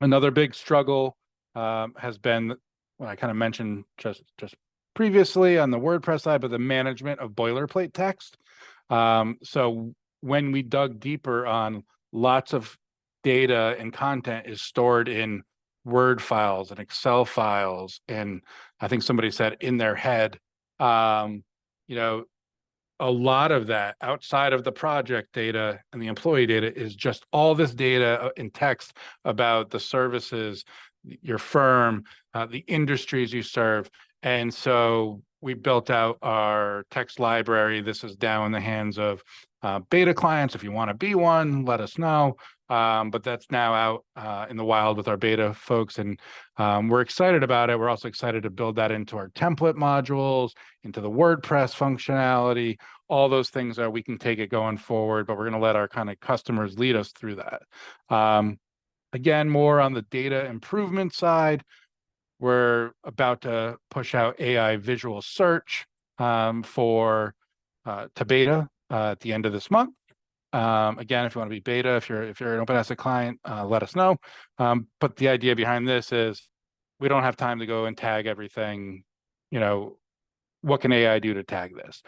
Another big struggle has been what I kind of mentioned just previously on the WordPress side, but the management of boilerplate text. So when we dug deeper on, lots of data and content is stored in Word files and Excel files, and I think somebody said in their head. A lot of that outside of the project data and the employee data is just all this data in text about the services, your firm, the industries you serve. And so we built out our text library. This is now in the hands of beta clients. If you want to be one, let us know. But that's now out in the wild with our beta folks, and we're excited about it. We're also excited to build that into our template modules, into the WordPress functionality, all those things that we can take it going forward, but we're going to let our kind of customers lead us through that. Again, more on the data improvement side, we're about to push out AI visual search to beta at the end of this month. Again, if you want to be beta, if you're an OpenAsset client, let us know. But the idea behind this is we don't have time to go and tag everything. What can AI do to tag this?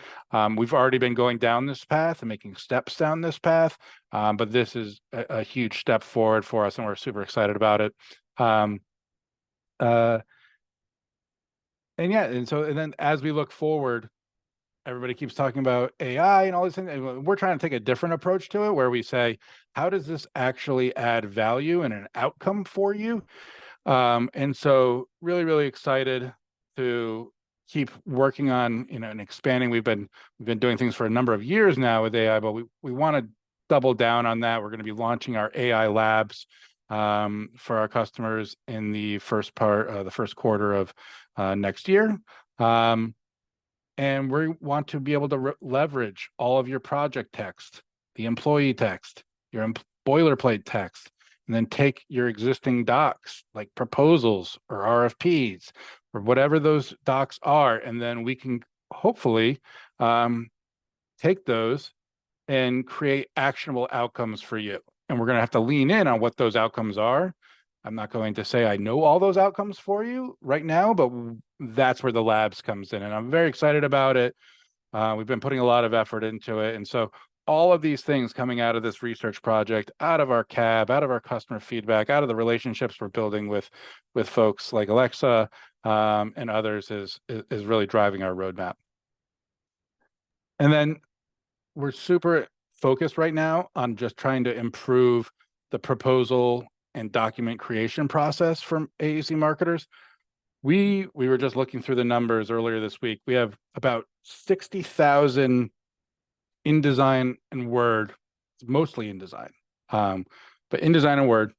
We've already been going down this path and making steps down this path, but this is a huge step forward for us, and we're super excited about it. And then as we look forward, everybody keeps talking about AI and all these things. We're trying to take a different approach to it, where we say, how does this actually add value and an outcome for you? And so really, really excited to keep working on, and expanding. We've been doing things for a number of years now with AI, but we want to double down on that. We're going to be launching our AI labs for our customers in the first quarter of next year. And we want to be able to leverage all of your project text, the employee text, your boilerplate text, and then take your existing docs like proposals or RFPs or whatever those docs are. And then we can hopefully take those and create actionable outcomes for you. And we're going to have to lean in on what those outcomes are. I'm not going to say I know all those outcomes for you right now, but that's where the labs comes in. And I'm very excited about it. We've been putting a lot of effort into it. And so all of these things coming out of this research project, out of our CAB, out of our customer feedback, out of the relationships we're building with folks like Alexa and others is really driving our roadmap. And then we're super focused right now on just trying to improve the proposal and document creation process from AEC marketers. We were just looking through the numbers earlier this week. We have about 60,000 InDesign and Word, mostly InDesign, but InDesign and Word,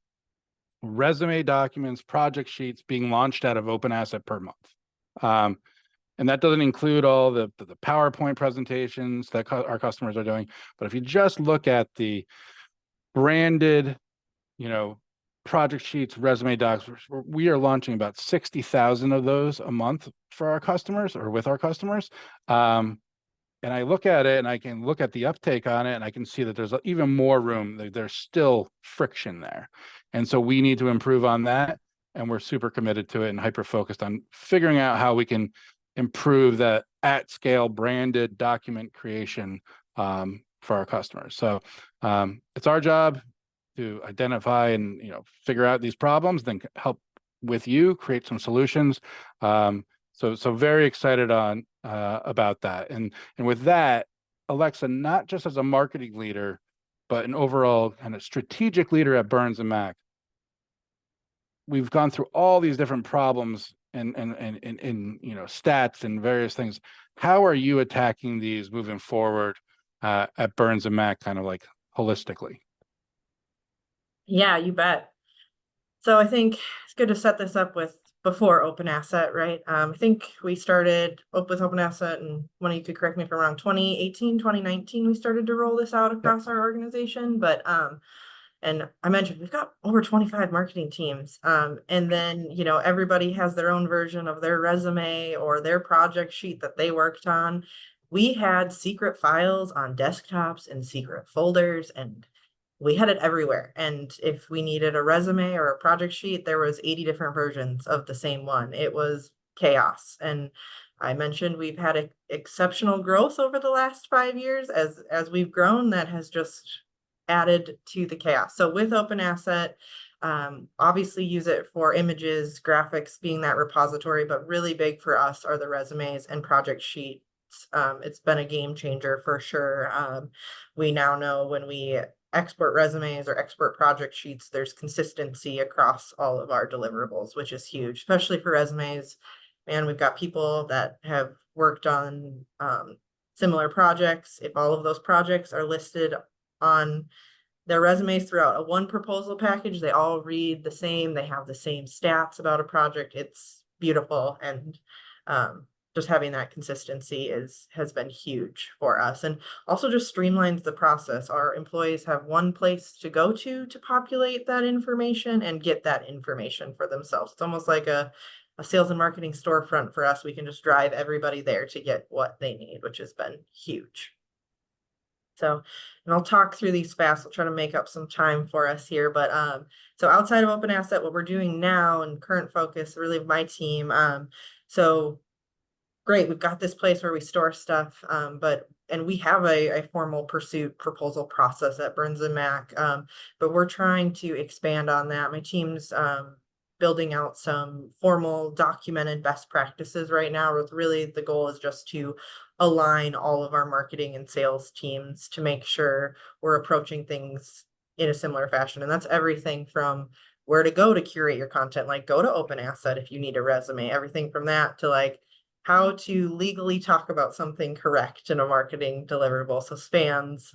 resume documents, project sheets being launched out of OpenAsset per month. And that doesn't include all the PowerPoint presentations that our customers are doing. But if you just look at the branded, project sheets, resume docs, we are launching about 60,000 of those a month for our customers or with our customers. And I look at it and I can look at the uptake on it and I can see that there's even more room. There's still friction there. And so we need to improve on that. And we're super committed to it and hyper-focused on figuring out how we can improve that at-scale branded document creation for our customers. So it's our job to identify and figure out these problems, then help with you create some solutions. So very excited about that. And with that, Alexa, not just as a marketing leader, but an overall kind of strategic leader at Burns and Mac. We've gone through all these different problems and stats and various things. How are you attacking these moving forward at Burns and Mac, kind of like holistically? Yeah, you bet. So I think it's good to set this up with before OpenAsset, right? I think we started with OpenAsset, and one of you could correct me if I'm wrong, 2018, 2019, we started to roll this out across our organization. But and I mentioned we've got over 25 marketing teams. And then, everybody has their own version of their resume or their project sheet that they worked on. we had secret files on desktops and secret folders, and we had it everywhere. And if we needed a resume or a project sheet, there was 80 different versions of the same one. It was chaos. And I mentioned we've had exceptional growth over the last 5 years. As we've grown, that has just added to the chaos. So with OpenAsset, obviously use it for images, graphics being that repository, but really big for us are the resumes and project sheets. It's been a game changer for sure. We now know when we export resumes or export project sheets, there's consistency across all of our deliverables, which is huge, especially for resumes. Man, we've got people that have worked on similar projects. If all of those projects are listed on their resumes throughout a one proposal package, they all read the same, they have the same stats about a project. It's beautiful. And just having that consistency has been huge for us, and also just streamlines the process. Our employees have one place to go to populate that information and get that information for themselves. It's almost like a sales and marketing storefront for us. We can just drive everybody there to get what they need, which has been huge. So, and I'll talk through these fast. I'll try to make up some time for us here. But so outside of OpenAsset, what we're doing now and current focus really of my team. So great, we've got this place where we store stuff, and we have a formal pursuit proposal process at Burns and Mac, but we're trying to expand on that. My team's building out some formal documented best practices right now. With really the goal is just to align all of our marketing and sales teams to make sure we're approaching things in a similar fashion. And that's everything from where to go to curate your content, like go to OpenAsset if you need a resume, everything from that to like how to legally talk about something correct in a marketing deliverable. So spans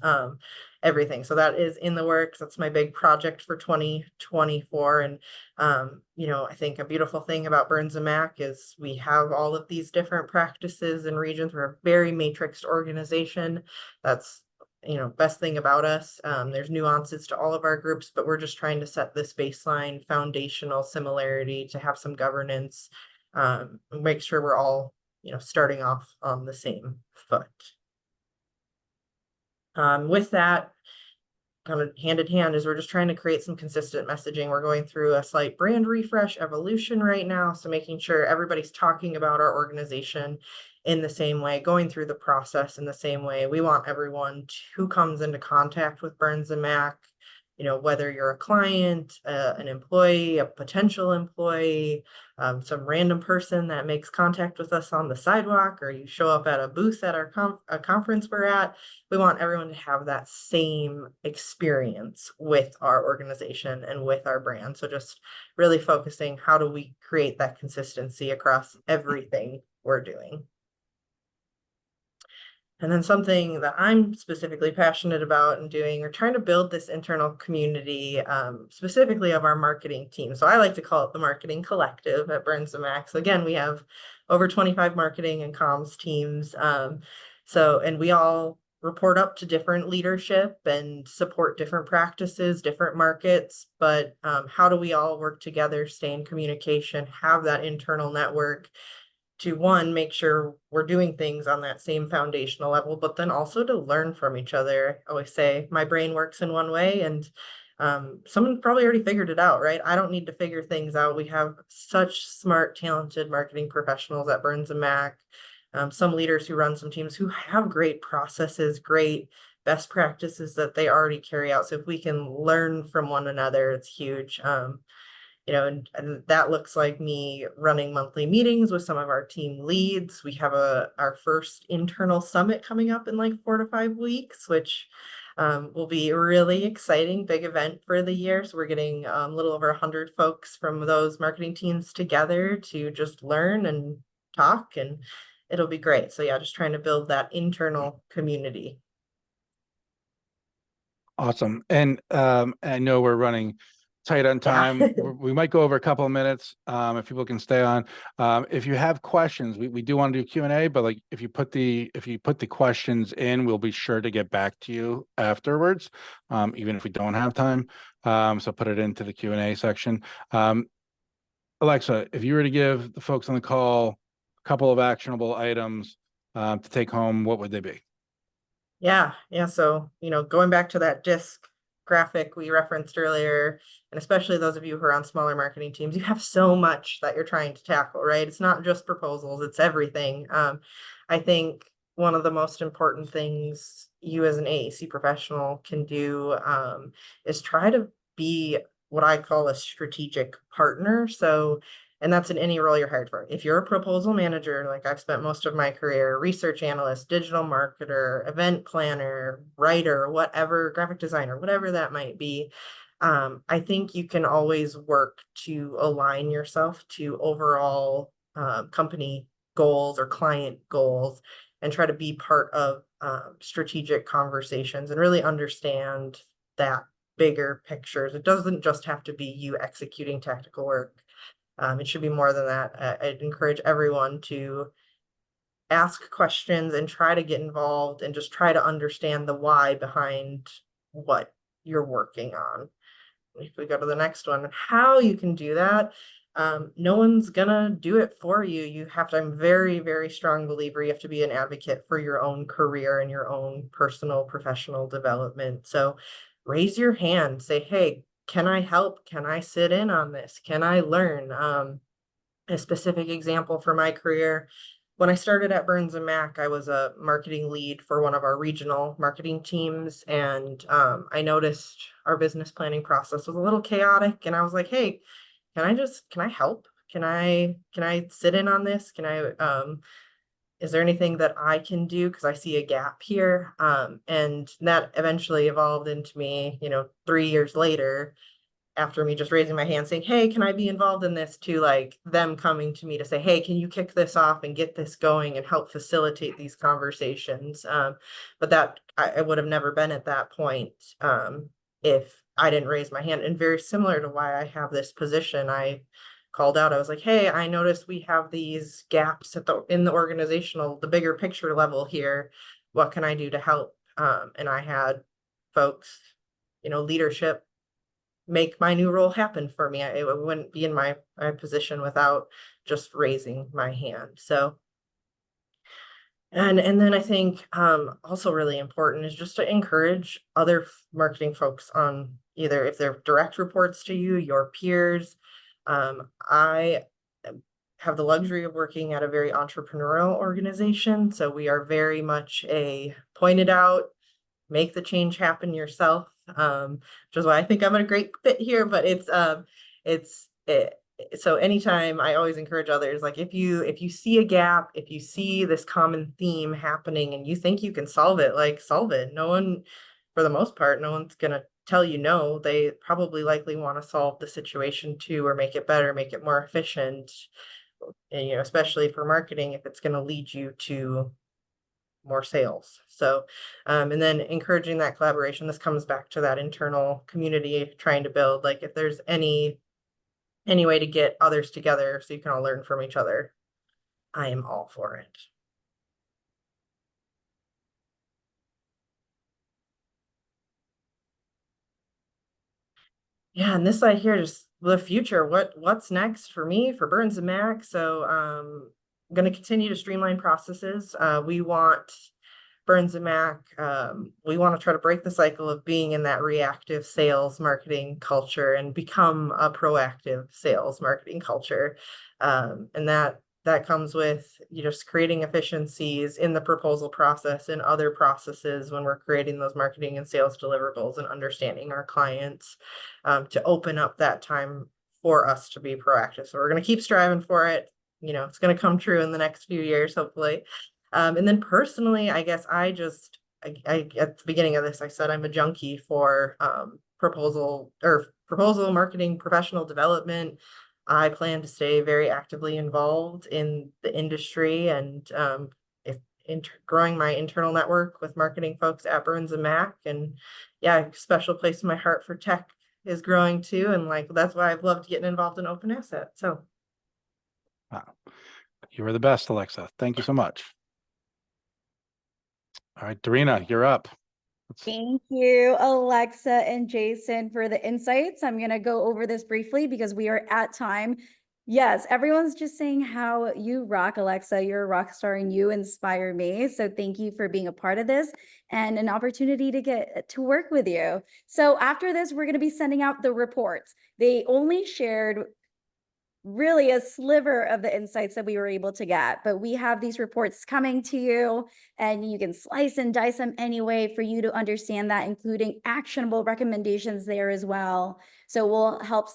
everything. So that is in the works. That's my big project for 2024. And I think a beautiful thing about Burns and Mac is we have all of these different practices and regions. We're a very matrixed organization. That's best thing about us. There's nuances to all of our groups, but we're just trying to set this baseline foundational similarity to have some governance, make sure we're all starting off on the same foot. With that, kind of hand in hand, is we're just trying to create some consistent messaging. We're going through a slight brand refresh evolution right now, so making sure everybody's talking about our organization in the same way, going through the process in the same way. We want everyone who comes into contact with Burns and Mac, whether you're a client, an employee, a potential employee, some random person that makes contact with us on the sidewalk, or you show up at a booth at our a conference we're at, we want everyone to have that same experience with our organization and with our brand. So just really focusing, how do we create that consistency across everything we're doing? And then something that I'm specifically passionate about and doing, or trying to build this internal community, specifically of our marketing team. So I like to call it the marketing collective at Burns and Mac. So again, we have over 25 marketing and comms teams. And we all report up to different leadership and support different practices, different markets. But how do we all work together, stay in communication, have that internal network to, one, make sure we're doing things on that same foundational level, but then also to learn from each other. I always say my brain works in one way, and someone probably already figured it out, right? I don't need to figure things out. We have such smart, talented marketing professionals at Burns and Mac, some leaders who run some teams who have great processes, great best practices that they already carry out. So if we can learn from one another, it's huge. And that looks like me running monthly meetings with some of our team leads. We have our first internal summit coming up in like 4 to 5 weeks, which will be a really exciting big event for the year. So we're getting a little over 100 folks from those marketing teams together to just learn and talk, and it'll be great. So yeah, just trying to build that internal community. Awesome. And I know we're running tight on time. Yeah. We might go over a couple of minutes if people can stay on. If you have questions, we do want to do Q&A, but like if you put the questions in, we'll be sure to get back to you afterwards, even if we don't have time. So put it into the Q&A section. Alexa, if you were to give the folks on the call a couple of actionable items to take home, what would they be? Yeah. So, going back to that disc graphic we referenced earlier, and especially those of you who are on smaller marketing teams, you have so much that you're trying to tackle, right? It's not just proposals, it's everything. I think one of the most important things you as an AEC professional can do is try to be what I call a strategic partner. So, and that's in any role you're hired for. If you're a proposal manager, like I've spent most of my career, research analyst, digital marketer, event planner, writer, whatever, graphic designer, whatever that might be, I think you can always work to align yourself to overall company goals or client goals and try to be part of strategic conversations and really understand that bigger pictures. It doesn't just have to be you executing tactical work. It should be more than that. I'd encourage everyone to ask questions and try to get involved and just try to understand the why behind what you're working on. If we go to the next one, how you can do that, no one's gonna do it for you. You have to, I'm very, very strong believer, you have to be an advocate for your own career and your own personal professional development. So raise your hand, say, hey, can I help? Can I sit in on this? Can I learn? A specific example for my career, when I started at Burns & Mac, I was a marketing lead for one of our regional marketing teams. And I noticed our business planning process was a little chaotic. And I was like, hey, can I help? Can I sit in on this? Is there anything that I can do? Because I see a gap here. And that eventually evolved into me, 3 years later, after me just raising my hand saying, hey, can I be involved in this, to like them coming to me to say, hey, can you kick this off and get this going and help facilitate these conversations? But that I would have never been at that point if I didn't raise my hand. And very similar to why I have this position, I called out, I was like, hey, I noticed we have these gaps in the organizational, the bigger picture level here. What can I do to help? And I had folks, leadership make my new role happen for me. I wouldn't be in my position without just raising my hand. So, and then I think also really important is just to encourage other marketing folks on, either if they're direct reports to you, your peers. I have the luxury of working at a very entrepreneurial organization. So we are very much a pointed out, make the change happen yourself, which is why I think I'm a great fit here. But so anytime, I always encourage others, like if you see a gap, if you see this common theme happening and you think you can solve it, like solve it. No one, for the most part, no one's gonna tell you no. They probably likely want to solve the situation too, or make it better, make it more efficient. And, especially for marketing, if it's going to lead you to more sales. So, and then encouraging that collaboration. This comes back to that internal community trying to build, like if there's any way to get others together so you can all learn from each other, I am all for it. Yeah, and this slide here, just the future, what's next for me, for Burns & Mac. So I'm going to continue to streamline processes. We want Burns & Mac, we want to try to break the cycle of being in that reactive sales marketing culture and become a proactive sales marketing culture. And that comes with just creating efficiencies in the proposal process and other processes when we're creating those marketing and sales deliverables, and understanding our clients, to open up that time for us to be proactive. So we're going to keep striving for it. It's going to come true in the next few years, hopefully. And then personally, I guess I at the beginning of this, I said I'm a junkie for proposal marketing, professional development. I plan to stay very actively involved in the industry, and growing my internal network with marketing folks at Burns & Mac. And yeah, a special place in my heart for tech is growing too. And like, that's why I've loved getting involved in OpenAsset's. So. Wow. You were the best, Alexa. Thank you so much. All right, Dhoreena, you're up. Thank you, Alexa and Jason, for the insights. I'm going to go over this briefly because we are at time. Yes, everyone's just saying how you rock, Alexa. You're a rock star and you inspire me. So thank you for being a part of this and an opportunity to get to work with you. So after this, we're going to be sending out the reports. They only shared really a sliver of the insights that we were able to get, but we have these reports coming to you and you can slice and dice them anyway for you to understand that, including actionable recommendations there as well. So we'll help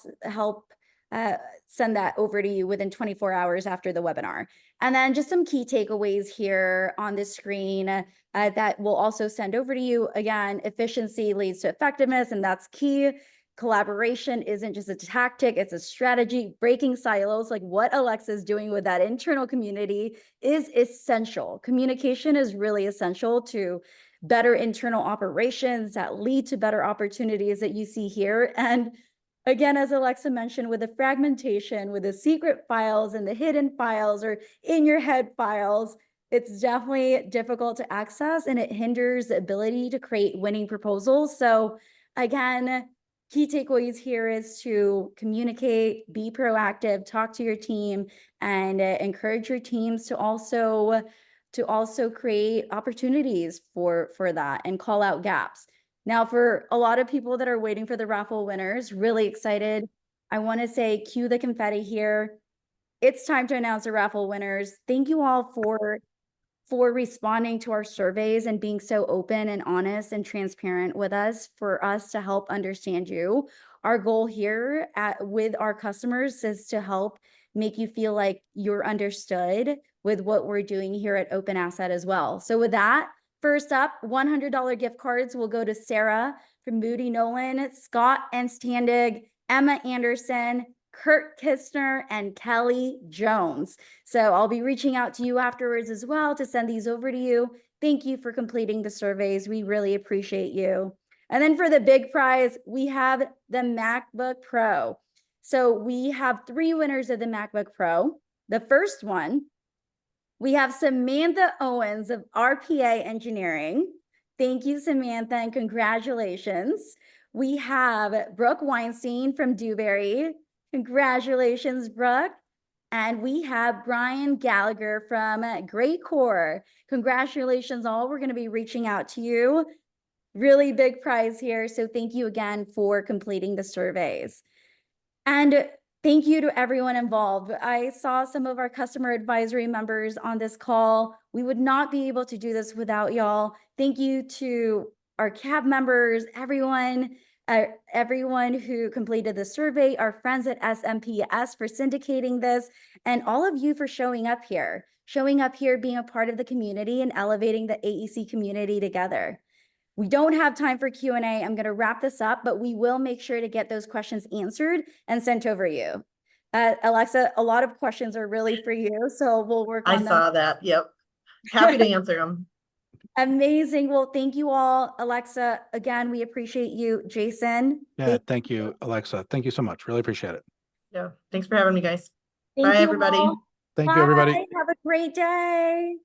send that over to you within 24 hours after the webinar. And then just some key takeaways here on the screen that we'll also send over to you. Again, efficiency leads to effectiveness, and that's key. Collaboration isn't just a tactic, it's a strategy. Breaking silos, like what Alexa is doing with that internal community, is essential. Communication is really essential to better internal operations that lead to better opportunities that you see here. And again, as Alexa mentioned, with the fragmentation, with the secret files and the hidden files or in your head files, it's definitely difficult to access and it hinders the ability to create winning proposals. So again, key takeaways here is to communicate, be proactive, talk to your team, and encourage your teams to also create opportunities for that and call out gaps. Now, for a lot of people that are waiting for the raffle winners, really excited. I want to say cue the confetti here. It's time to announce the raffle winners. Thank you all for responding to our surveys and being so open and honest and transparent with us for us to help understand you. Our goal here with our customers is to help make you feel like you're understood with what we're doing here at OpenAsset as well. So with that, first up, $100 gift cards will go to Sarah from Moody Nolan, Scott and Standig, Emma Anderson, Kurt Kistner, and Kelly Jones. So I'll be reaching out to you afterwards as well to send these over to you. Thank you for completing the surveys. We really appreciate you. And then for the big prize, we have the MacBook Pro. So we have 3 winners of the MacBook Pro. The first one, we have Samantha Owens of RPA Engineering. Thank you, Samantha, and congratulations. We have Brooke Weinstein from Dewberry. Congratulations, Brooke. And we have Brian Gallagher from Great Core. Congratulations all. We're going to be reaching out to you. Really big prize here. So thank you again for completing the surveys. And thank you to everyone involved. I saw some of our customer advisory members on this call. We would not be able to do this without y'all. Thank you to our CAB members, everyone who completed the survey, our friends at SMPS for syndicating this, and all of you for showing up here, being a part of the community and elevating the AEC community together. We don't have time for Q&A. I'm going to wrap this up, but we will make sure to get those questions answered and sent over to you. Alexa, a lot of questions are really for you, so we'll work on them. I saw that. Yep. Happy to answer them. Amazing. Well, thank you all. Alexa, again, we appreciate you. Jason. Yeah, thank you, Alexa. Thank you so much. Really appreciate it. Yeah. Thanks for having me, guys. Thank Bye, you everybody. all. Thank you, everybody. Have a great day.